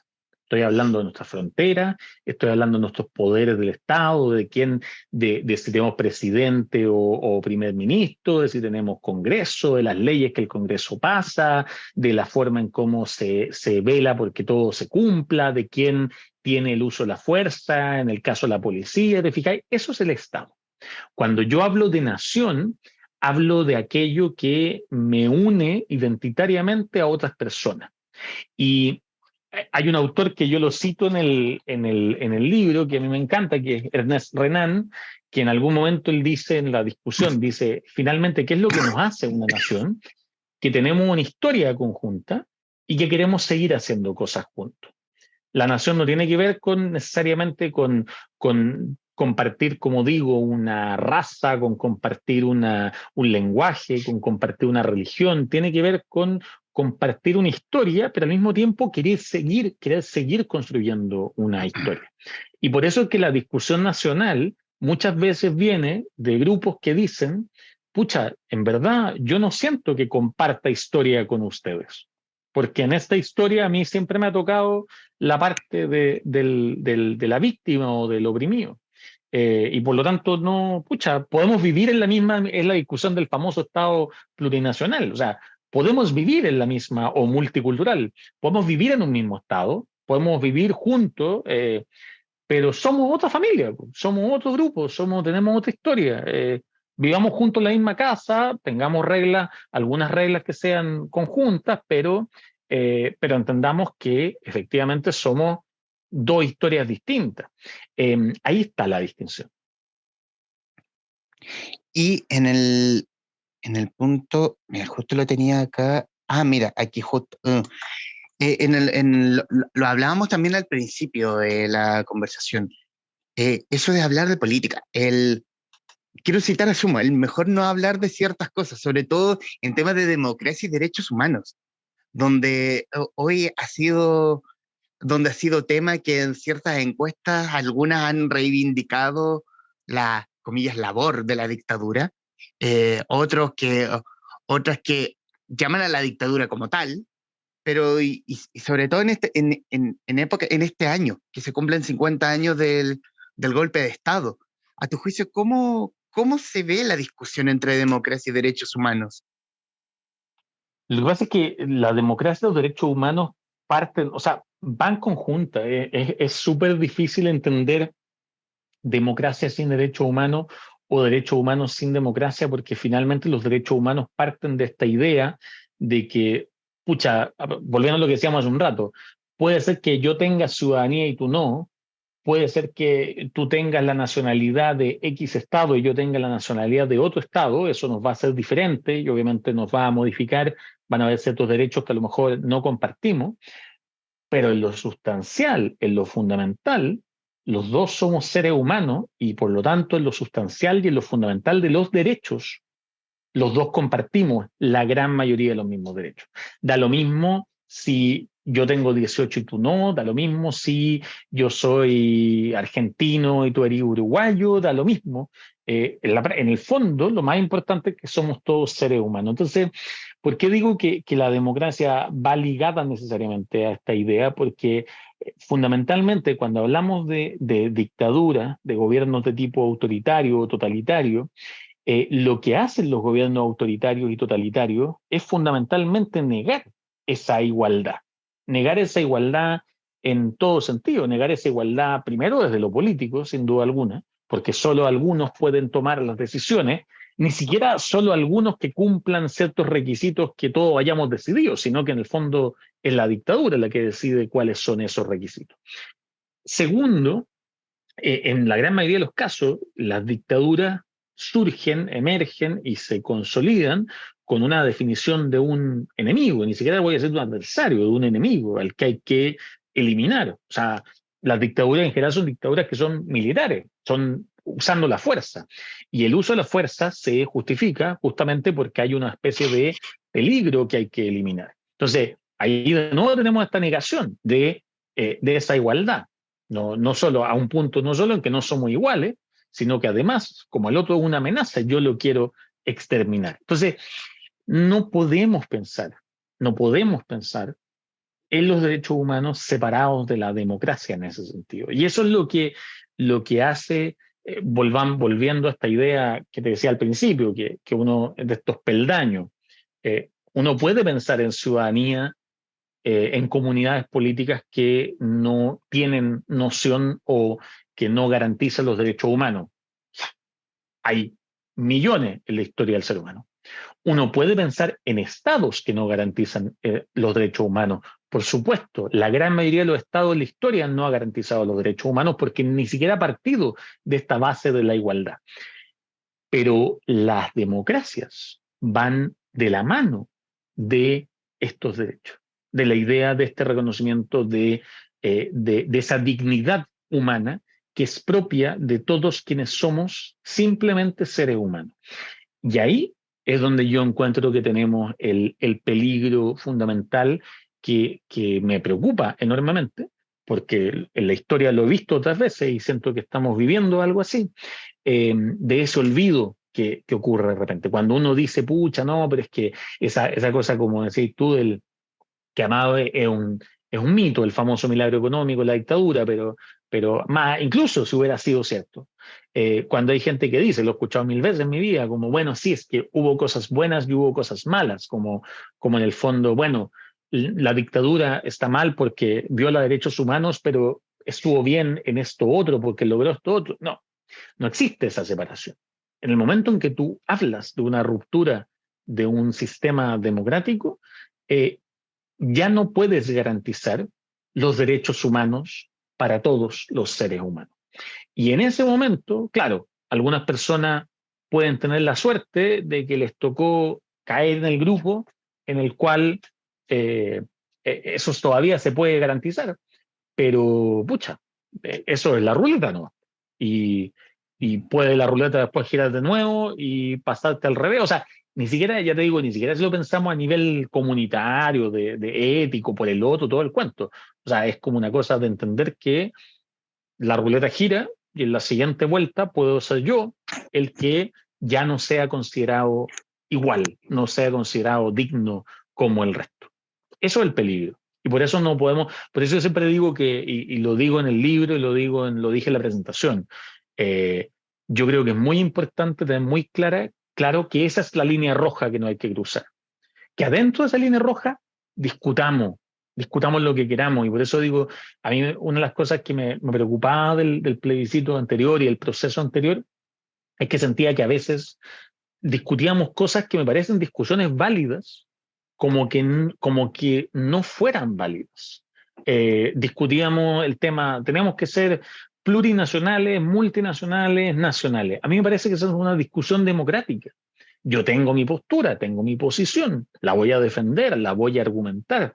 Estoy hablando de nuestra frontera, estoy hablando de nuestros poderes del Estado, de si tenemos presidente o primer ministro, de si tenemos Congreso, de las leyes que el Congreso pasa, de la forma en cómo se vela porque todo se cumpla, de quién tiene el uso de la fuerza, en el caso de la policía, ¿te fijáis? Eso es el Estado. Cuando yo hablo de nación, hablo de aquello que me une identitariamente a otras personas. Y hay un autor que yo lo cito en el libro, que a mí me encanta, que es Ernest Renan, que en algún momento él dice en la discusión, dice, finalmente, ¿qué es lo que nos hace una nación? Que tenemos una historia conjunta y que queremos seguir haciendo cosas juntos. La nación no tiene que ver necesariamente con compartir, como digo, una raza, con compartir un lenguaje, con compartir una religión, tiene que ver con compartir una historia, pero al mismo tiempo querer seguir construyendo una historia. Y por eso es que la discusión nacional muchas veces viene de grupos que dicen, en verdad yo no siento que comparta historia con ustedes, porque en esta historia a mí siempre me ha tocado la parte de la víctima o del oprimido. Y por lo tanto, podemos vivir en la discusión del famoso Estado plurinacional. O sea, podemos vivir en la misma, o multicultural, podemos vivir en un mismo estado, podemos vivir juntos, pero somos otra familia, somos otro grupo, tenemos otra historia. Vivamos juntos en la misma casa, tengamos reglas, algunas reglas que sean conjuntas, pero entendamos que efectivamente somos dos historias distintas. Ahí está la distinción. Y en el punto, mira, justo lo tenía acá. Ah, mira, aquí justo. Lo hablábamos también al principio de la conversación. Eso de hablar de política. Quiero citar a Suma, el mejor no hablar de ciertas cosas, sobre todo en temas de democracia y derechos humanos, donde hoy donde ha sido tema que en ciertas encuestas algunas han reivindicado la, comillas, labor de la dictadura, eh, otros que, otras que llaman a la dictadura como tal, pero y sobre todo en este año, que se cumplen 50 años del golpe de Estado. A tu juicio, ¿cómo se ve la discusión entre democracia y derechos humanos? Lo que pasa es que la democracia y los derechos humanos parten, o sea, van conjuntas. Es súper difícil entender democracia sin derechos humanos o derechos humanos sin democracia, porque finalmente los derechos humanos parten de esta idea de que, pucha, volviendo a lo que decíamos hace un rato, puede ser que yo tenga ciudadanía y tú no, puede ser que tú tengas la nacionalidad de X estado y yo tenga la nacionalidad de otro estado, eso nos va a hacer diferente y obviamente nos va a modificar, van a haber ciertos derechos que a lo mejor no compartimos, pero en lo sustancial, en lo fundamental, los dos somos seres humanos y por lo tanto en lo sustancial y en lo fundamental de los derechos, los dos compartimos la gran mayoría de los mismos derechos. Da lo mismo si yo tengo 18 y tú no, da lo mismo si yo soy argentino y tú eres uruguayo, da lo mismo. En el fondo, lo más importante es que somos todos seres humanos. Entonces, ¿por qué digo que la democracia va ligada necesariamente a esta idea? Porque fundamentalmente cuando hablamos de dictadura, de gobiernos de tipo autoritario o totalitario, lo que hacen los gobiernos autoritarios y totalitarios es fundamentalmente negar esa igualdad en todo sentido, negar esa igualdad primero desde lo político, sin duda alguna, porque solo algunos pueden tomar las decisiones, ni siquiera solo algunos que cumplan ciertos requisitos que todos hayamos decidido, sino que en el fondo es la dictadura la que decide cuáles son esos requisitos. Segundo, en la gran mayoría de los casos, las dictaduras surgen, emergen y se consolidan con una definición de un enemigo, ni siquiera voy a decir de un adversario, de un enemigo al que hay que eliminar. O sea, las dictaduras en general son dictaduras que son militares, son usando la fuerza. Y el uso de la fuerza se justifica justamente porque hay una especie de peligro que hay que eliminar. Entonces, ahí de nuevo tenemos esta negación de esa igualdad. No solo a un punto, no solo en que no somos iguales, sino que además, como el otro es una amenaza, yo lo quiero exterminar. Entonces, no podemos pensar, no podemos pensar en los derechos humanos separados de la democracia en ese sentido. Y eso es lo que hace, volviendo a esta idea que te decía al principio, que uno de estos peldaños, uno puede pensar en ciudadanía en comunidades políticas que no tienen noción o que no garantizan los derechos humanos. Hay millones en la historia del ser humano. Uno puede pensar en estados que no garantizan los derechos humanos. Por supuesto, la gran mayoría de los estados en la historia no ha garantizado los derechos humanos porque ni siquiera ha partido de esta base de la igualdad. Pero las democracias van de la mano de estos derechos, de la idea de este reconocimiento de esa dignidad humana que es propia de todos quienes somos simplemente seres humanos. Y ahí es donde yo encuentro que tenemos el peligro fundamental que me preocupa enormemente, porque en la historia lo he visto otras veces y siento que estamos viviendo algo así, de ese olvido que ocurre de repente. Cuando uno dice, pucha, no, pero es que esa cosa, como decís tú, que Amado es es un mito el famoso milagro económico, la dictadura, pero más, incluso si hubiera sido cierto. Cuando hay gente que dice, lo he escuchado mil veces en mi vida, como, bueno, sí, es que hubo cosas buenas y hubo cosas malas, como en el fondo, bueno, la dictadura está mal porque viola derechos humanos, pero estuvo bien en esto otro porque logró esto otro. No, no existe esa separación. En el momento en que tú hablas de una ruptura de un sistema democrático, eh, ya no puedes garantizar los derechos humanos para todos los seres humanos. Y en ese momento, claro, algunas personas pueden tener la suerte de que les tocó caer en el grupo en el cual eh, eso todavía se puede garantizar, pero pucha, eso es la ruleta, ¿no? Y, y puede la ruleta después girar de nuevo y pasarte al revés. O sea, ni siquiera, ya te digo, ni siquiera si lo pensamos a nivel comunitario, de ético, por el otro, todo el cuento. O sea, es como una cosa de entender que la ruleta gira y en la siguiente vuelta puedo ser yo el que ya no sea considerado igual, no sea considerado digno como el resto. Eso es el peligro. Y por eso no podemos, por eso yo siempre digo que, y lo digo en el libro y lo dije en la presentación, eh, yo creo que es muy importante tener muy claro que esa es la línea roja que no hay que cruzar. Que adentro de esa línea roja discutamos, discutamos lo que queramos. Y por eso digo, a mí una de las cosas que me preocupaba del plebiscito anterior y el proceso anterior es que sentía que a veces discutíamos cosas que me parecen discusiones válidas, como que no fueran válidas. Discutíamos el tema, tenemos que ser plurinacionales, multinacionales, nacionales. A mí me parece que esa es una discusión democrática. Yo tengo mi postura, tengo mi posición, la voy a defender, la voy a argumentar,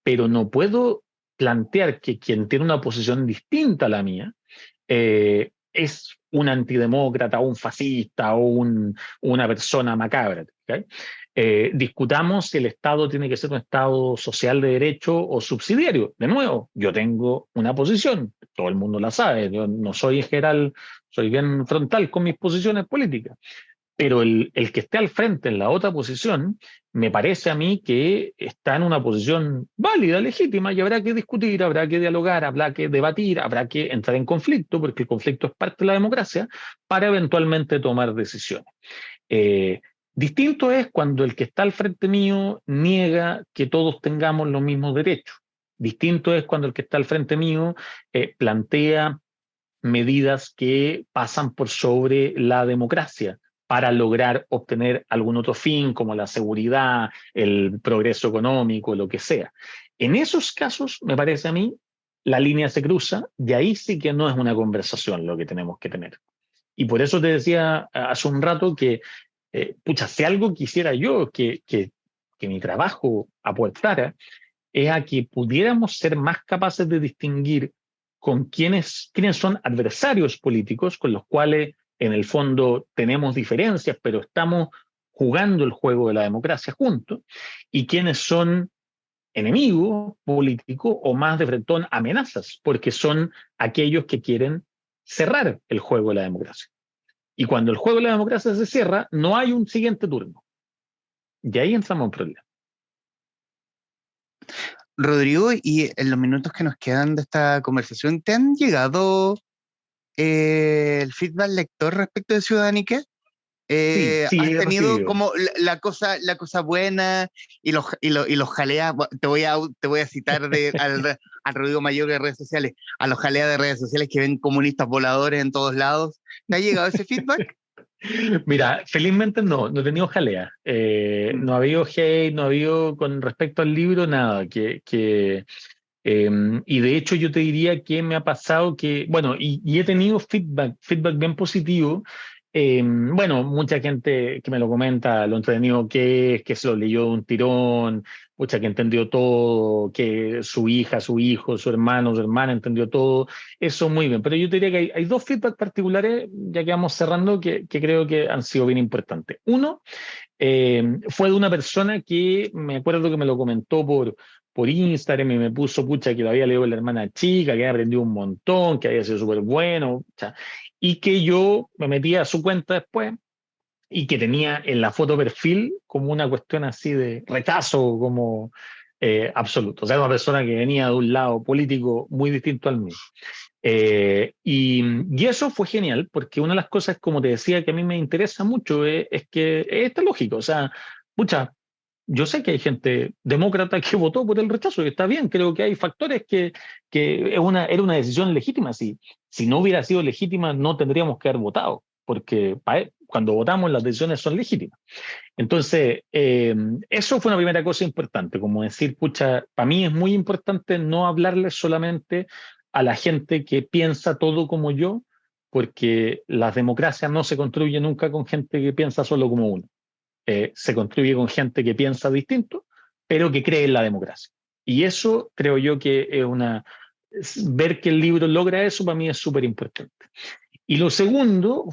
pero no puedo plantear que quien tiene una posición distinta a la mía es un antidemócrata o un fascista o una persona macabra. ¿Okay? Discutamos si el Estado tiene que ser un Estado social de derecho o subsidiario. De nuevo, yo tengo una posición, todo el mundo la sabe, yo no soy en general, soy bien frontal con mis posiciones políticas, pero el que esté al frente en la otra posición, me parece a mí que está en una posición válida, legítima, y habrá que discutir, habrá que dialogar, habrá que debatir, habrá que entrar en conflicto, porque el conflicto es parte de la democracia, para eventualmente tomar decisiones. Eh, Distinto es cuando el que está al frente mío niega que todos tengamos los mismos derechos. Distinto es cuando el que está al frente mío plantea medidas que pasan por sobre la democracia para lograr obtener algún otro fin, como la seguridad, el progreso económico, lo que sea. En esos casos, me parece a mí, la línea se cruza y ahí sí que no es una conversación lo que tenemos que tener. Y por eso te decía hace un rato que, pucha, si algo quisiera yo que mi trabajo aportara, es a que pudiéramos ser más capaces de distinguir con quiénes son adversarios políticos, con los cuales en el fondo tenemos diferencias, pero estamos jugando el juego de la democracia juntos, y quiénes son enemigos políticos o más de frentón amenazas, porque son aquellos que quieren cerrar el juego de la democracia. Y cuando el juego de la democracia se cierra, no hay un siguiente turno. Y ahí entramos en problemas. Rodrigo, y en los minutos que nos quedan de esta conversación, ¿te han llegado el feedback lector respecto de Ciudadanique? Sí, sí, ¿Has he tenido recibido. como la cosa buena y los jaleas? Te voy a citar al Rodrigo Mayor de redes sociales, a los jaleas de redes sociales que ven comunistas voladores en todos lados. ¿Te ha llegado ese feedback? Mira, felizmente no he tenido jalea. Mm. No ha habido hate, no ha habido con respecto al libro nada. Y de hecho yo te diría que me ha pasado que, bueno, y he tenido feedback bien positivo. Bueno, mucha gente que me lo comenta, lo entretenido que es, que se lo leyó de un tirón, mucha que entendió todo, que su hija, su hijo, su hermano, su hermana entendió todo. Eso muy bien. Pero yo te diría que hay dos feedback particulares, ya que vamos cerrando, que creo que han sido bien importantes. Uno, fue de una persona que me acuerdo que me lo comentó por Instagram y me puso, pucha, que lo había leído la hermana chica, que había aprendido un montón, que había sido súper bueno, pucha, y que yo me metía a su cuenta después y que tenía en la foto perfil como una cuestión así de rechazo, como absoluto. O sea, una persona que venía de un lado político muy distinto al mío. Y eso fue genial, porque una de las cosas, como te decía, que a mí me interesa mucho es que es esta lógica. O sea, mucha, yo sé que hay gente demócrata que votó por el rechazo, y está bien, creo que hay factores que era una decisión legítima. Si no hubiera sido legítima, no tendríamos que haber votado, porque cuando votamos las decisiones son legítimas. Entonces, eso fue una primera cosa importante, como decir, pucha, para mí es muy importante no hablarle solamente a la gente que piensa todo como yo, porque las democracias no se construyen nunca con gente que piensa solo como uno. Se construye con gente que piensa distinto, pero que cree en la democracia. Y eso creo yo que ver que el libro logra eso para mí es súper importante. Y lo segundo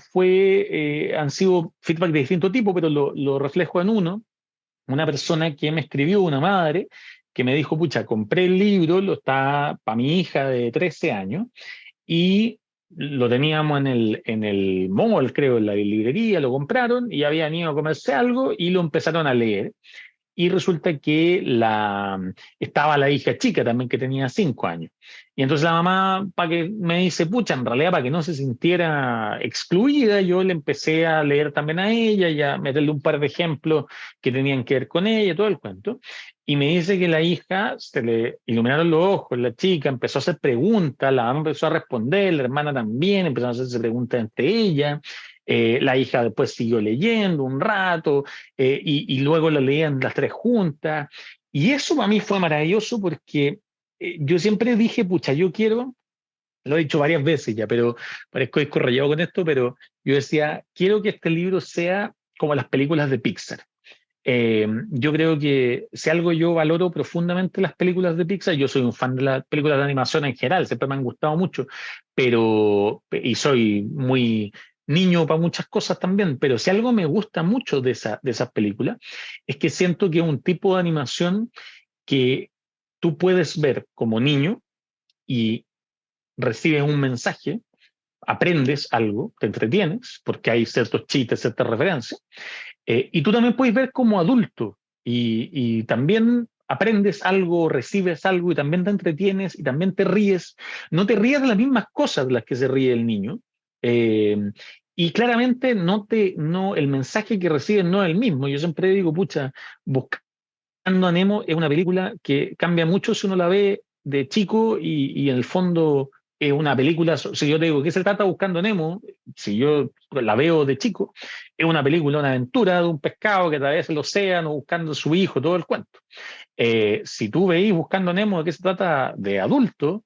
han sido feedback de distinto tipo, pero lo reflejo en una persona que me escribió, una madre, que me dijo, pucha, compré el libro, lo está para mi hija de 13 años, y lo teníamos en el mall, creo, en la librería, lo compraron y habían ido a comerse algo y lo empezaron a leer. Y resulta que estaba la hija chica también, que tenía 5 años. Y entonces la mamá, para que me dice, pucha, en realidad para que no se sintiera excluida, yo le empecé a leer también a ella y a meterle un par de ejemplos que tenían que ver con ella, todo el cuento. Y me dice que la hija se le iluminaron los ojos, la chica empezó a hacer preguntas, la mamá empezó a responder, la hermana también empezó a hacerse preguntas entre ella. La hija después siguió leyendo un rato, y luego la leían las tres juntas. Y eso para mí fue maravilloso porque yo siempre dije, pucha, yo quiero, lo he dicho varias veces ya, pero parezco disco con esto, pero yo decía, quiero que este libro sea como las películas de Pixar. Yo creo que si algo yo valoro profundamente las películas de Pixar, yo soy un fan de las películas de animación en general, siempre me han gustado mucho, y soy muy niño para muchas cosas también, pero si algo me gusta mucho de esas películas, es que siento que es un tipo de animación que tú puedes ver como niño y recibes un mensaje, aprendes algo, te entretienes, porque hay ciertos chistes, ciertas referencias, y tú también puedes ver como adulto y también aprendes algo, recibes algo y también te entretienes y también te ríes. No te ríes de las mismas cosas de las que se ríe el niño. eh, y claramente el mensaje que recibes no es el mismo. Yo siempre digo, pucha, Buscando a Nemo es una película que cambia mucho si uno la ve de chico y en el fondo es una película, si yo te digo, ¿qué se trata Buscando a Nemo? Si yo la veo de chico, es una película, una aventura de un pescado que atraviesa el océano buscando a su hijo, todo el cuento. Si tú veís Buscando a Nemo, ¿de qué se trata de adulto?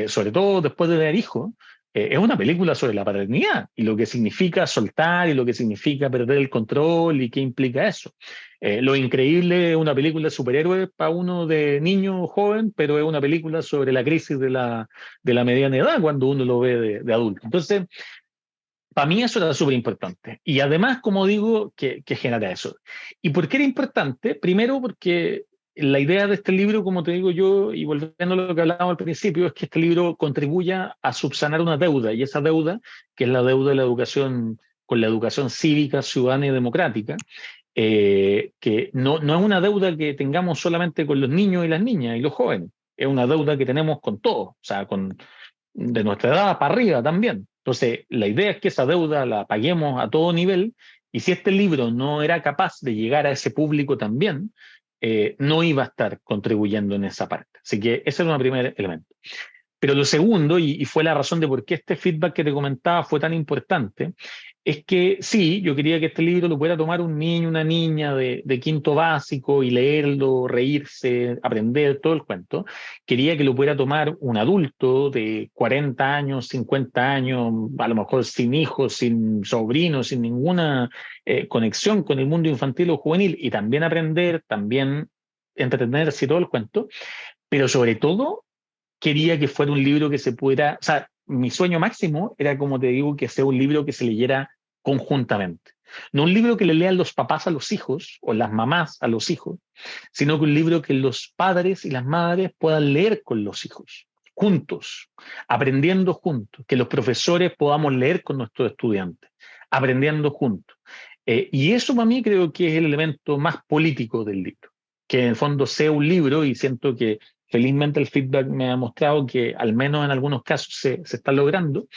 Sobre todo después de tener hijos, es una película sobre la paternidad y lo que significa soltar y lo que significa perder el control y qué implica eso. Lo Increíble es una película de superhéroes para uno de niño joven, pero es una película sobre la crisis de la mediana edad cuando uno lo ve de adulto. Entonces, para mí eso era súper importante. Y además, como digo, que genera eso. ¿Y por qué era importante? Primero porque la idea de este libro, como te digo yo, y volviendo a lo que hablábamos al principio, es que este libro contribuya a subsanar una deuda, y esa deuda, que es la deuda de la educación, con la educación cívica, ciudadana y democrática, que no es una deuda que tengamos solamente con los niños y las niñas y los jóvenes, es una deuda que tenemos con todos, o sea, de nuestra edad para arriba también. Entonces, la idea es que esa deuda la paguemos a todo nivel, y si este libro no era capaz de llegar a ese público también, no iba a estar contribuyendo en esa parte. Así que ese es un primer elemento. Pero lo segundo, y fue la razón de por qué este feedback que te comentaba fue tan importante, es que sí, yo quería que este libro lo pudiera tomar un niño, una niña de quinto básico y leerlo, reírse, aprender todo el cuento. Quería que lo pudiera tomar un adulto de 40 años, 50 años, a lo mejor sin hijos, sin sobrinos, sin ninguna conexión con el mundo infantil o juvenil, y también aprender, también entretenerse y todo el cuento, pero sobre todo quería que fuera un libro que se pudiera, o sea, mi sueño máximo era, como te digo, que sea un libro que se leyera conjuntamente. No un libro que le lean los papás a los hijos o las mamás a los hijos, sino que un libro que los padres y las madres puedan leer con los hijos, juntos, aprendiendo juntos, que los profesores podamos leer con nuestros estudiantes, aprendiendo juntos. Y eso para mí creo que es el elemento más político del libro. que en el fondo sea un libro, y siento que felizmente el feedback me ha mostrado que al menos en algunos casos se está logrando,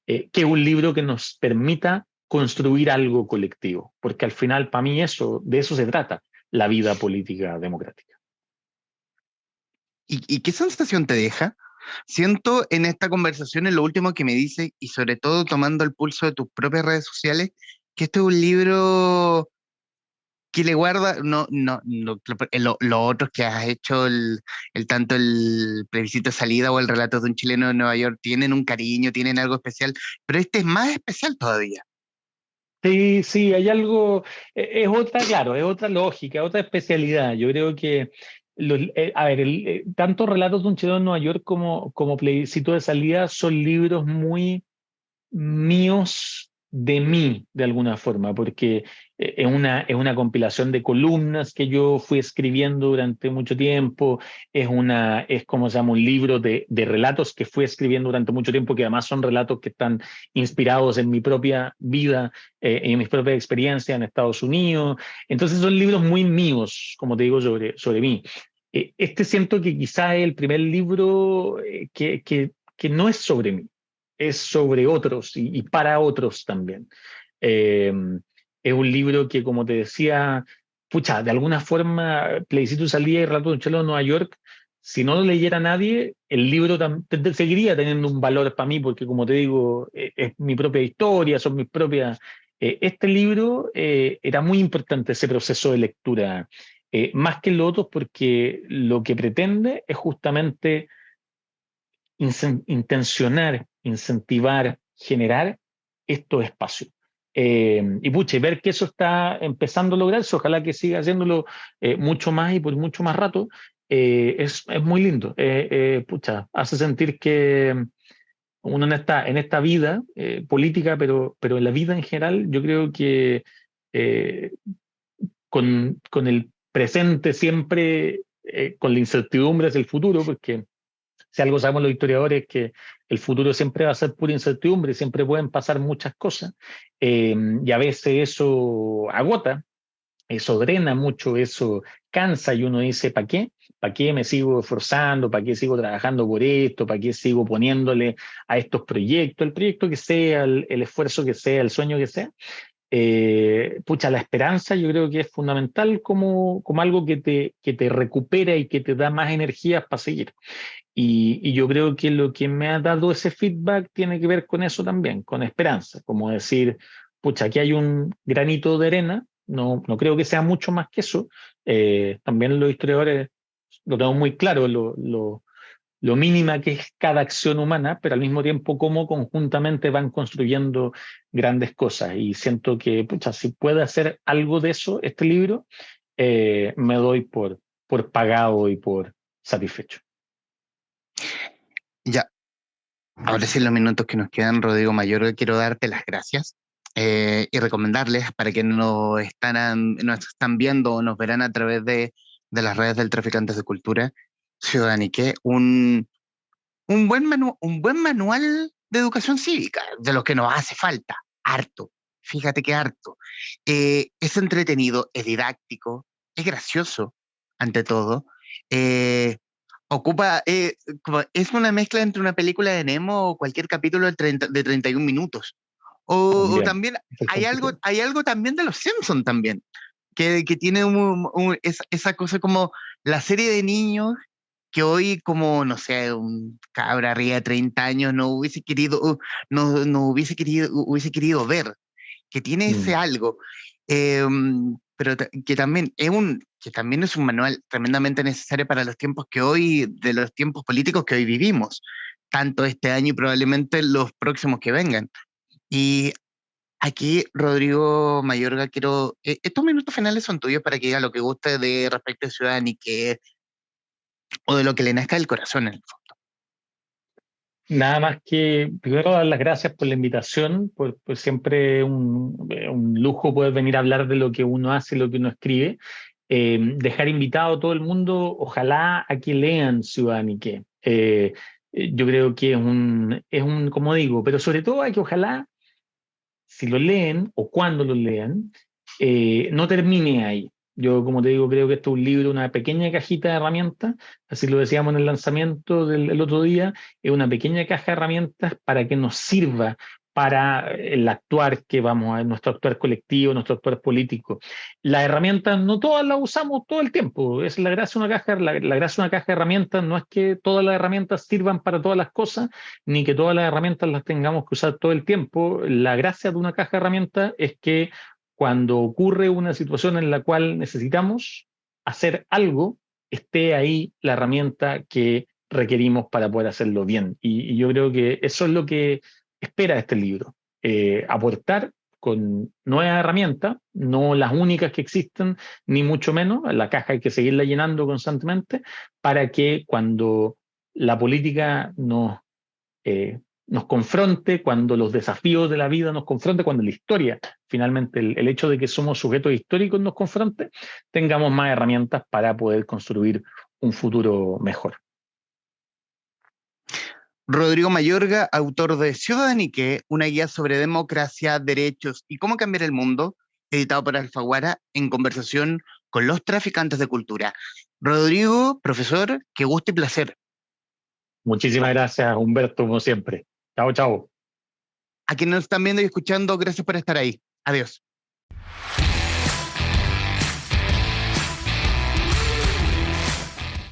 que es un libro que nos permita construir algo colectivo, porque al final para mí de eso se trata la vida política democrática. ¿Y qué sensación te deja? Siento en esta conversación, en lo último que me dice, y sobre todo tomando el pulso de tus propias redes sociales, que este es un libro que le guarda, los otros que has hecho, tanto el plebiscito de salida o el relato de un chileno de Nueva York, tienen un cariño, tienen algo especial, pero este es más especial todavía. Sí, sí, hay algo, es otra, claro, es otra lógica, otra especialidad. Yo creo que, a ver, tanto Relatos de un chileno en Nueva York como Plebiscito de salida son libros muy míos de mí, de alguna forma, porque es una compilación de columnas que yo fui escribiendo durante mucho tiempo, es como se llama, un libro de relatos que fui escribiendo durante mucho tiempo, que además son relatos que están inspirados en mi propia vida, en mis propias experiencias en Estados Unidos. Entonces son libros muy míos, como te digo, sobre mí. Este siento que quizá es el primer libro que no es sobre mí, es sobre otros y para otros también. Eh, es un libro que, como te decía, pucha, de alguna forma, Plebiscito Salía y Relato de un Chileno en Nueva York, si no lo leyera nadie, el libro seguiría teniendo un valor para mí, porque como te digo, es mi propia historia, son mis propias... este libro era muy importante, ese proceso de lectura, más que los otros, porque lo que pretende es justamente intencionar, incentivar, generar estos espacios. Y pucha, y ver que eso está empezando a lograrse, ojalá que siga haciéndolo mucho más y por mucho más rato, es muy lindo. Pucha, hace sentir que uno en esta vida política, pero en la vida en general, yo creo que eh, con el presente siempre, con la incertidumbre hacia el futuro, porque si algo sabemos los historiadores es que el futuro siempre va a ser pura incertidumbre, siempre pueden pasar muchas cosas, y a veces eso agota, eso drena mucho, eso cansa y uno dice, ¿para qué? ¿Para qué me sigo esforzando? ¿Para qué sigo trabajando por esto? ¿Para qué sigo poniéndole a estos proyectos? El proyecto que sea, el esfuerzo que sea, el sueño que sea. Pucha, la esperanza yo creo que es fundamental como algo que te recupera y que te da más energías para seguir. Y yo creo que lo que me ha dado ese feedback tiene que ver con eso también, con esperanza, como decir, pucha, aquí hay un granito de arena, no creo que sea mucho más que eso. También los historiadores lo tenemos muy claro, lo mínima que es cada acción humana, pero al mismo tiempo cómo conjuntamente van construyendo grandes cosas. Y siento que, pucha, si puede hacer algo de eso este libro, me doy por pagado y por satisfecho. Ya, ahora sí, en los minutos que nos quedan, Rodrigo Mayor, quiero darte las gracias y recomendarles para que nos están viendo o nos verán a través de las redes del Traficantes de Cultura, Ciudadanique, un buen manual de educación cívica, de lo que nos hace falta, harto. Fíjate que harto. Es entretenido, es didáctico, es gracioso, ante todo. Eh, es una mezcla entre una película de Nemo o cualquier capítulo de 31 minutos. O También, también perfecto. hay algo también de los Simpsons también, que tiene esa cosa como la serie de niños que hoy como, no sé, un cabra arriba de 30 años no hubiese querido, no hubiese querido ver, que tiene ese Mm. algo, que también es un manual tremendamente necesario para los tiempos de los tiempos políticos que hoy vivimos, tanto este año y probablemente los próximos que vengan. Y aquí, Rodrigo Mayorga, estos minutos finales son tuyos para que diga lo que guste de respecto a Ciudad o de lo que le nazca del corazón en el fondo. Nada más que primero dar las gracias por la invitación, por siempre un lujo poder venir a hablar de lo que uno hace, lo que uno escribe. Dejar invitado a todo el mundo, ojalá a que lean Ciudadanique. Yo creo que como digo, pero sobre todo hay que ojalá, si lo leen o cuando lo lean, no termine ahí. Yo, como te digo, creo que esto es un libro, una pequeña cajita de herramientas, así lo decíamos en el lanzamiento el otro día, es una pequeña caja de herramientas para que nos sirva para el actuar que vamos a, nuestro actuar colectivo, nuestro actuar político. Las herramientas no todas las usamos todo el tiempo, es la gracia de una caja, la gracia de una caja de herramientas no es que todas las herramientas sirvan para todas las cosas, ni que todas las herramientas las tengamos que usar todo el tiempo. La gracia de una caja de herramientas es que cuando ocurre una situación en la cual necesitamos hacer algo, esté ahí la herramienta que requerimos para poder hacerlo bien. Y yo creo que eso es lo que espera este libro, aportar con nuevas herramientas, no las únicas que existen, ni mucho menos, la caja hay que seguirla llenando constantemente, para que cuando la política nos confronte, cuando los desafíos de la vida nos confronte, cuando la historia, finalmente el hecho de que somos sujetos históricos nos confronte, tengamos más herramientas para poder construir un futuro mejor. Rodrigo Mayorga, autor de Ciudadanique, una guía sobre democracia, derechos y cómo cambiar el mundo, editado por Alfaguara, en conversación con los traficantes de cultura. Rodrigo, profesor, qué gusto y placer. Muchísimas gracias, Humberto, como siempre. Chao, chao. A quienes nos están viendo y escuchando, gracias por estar ahí. Adiós.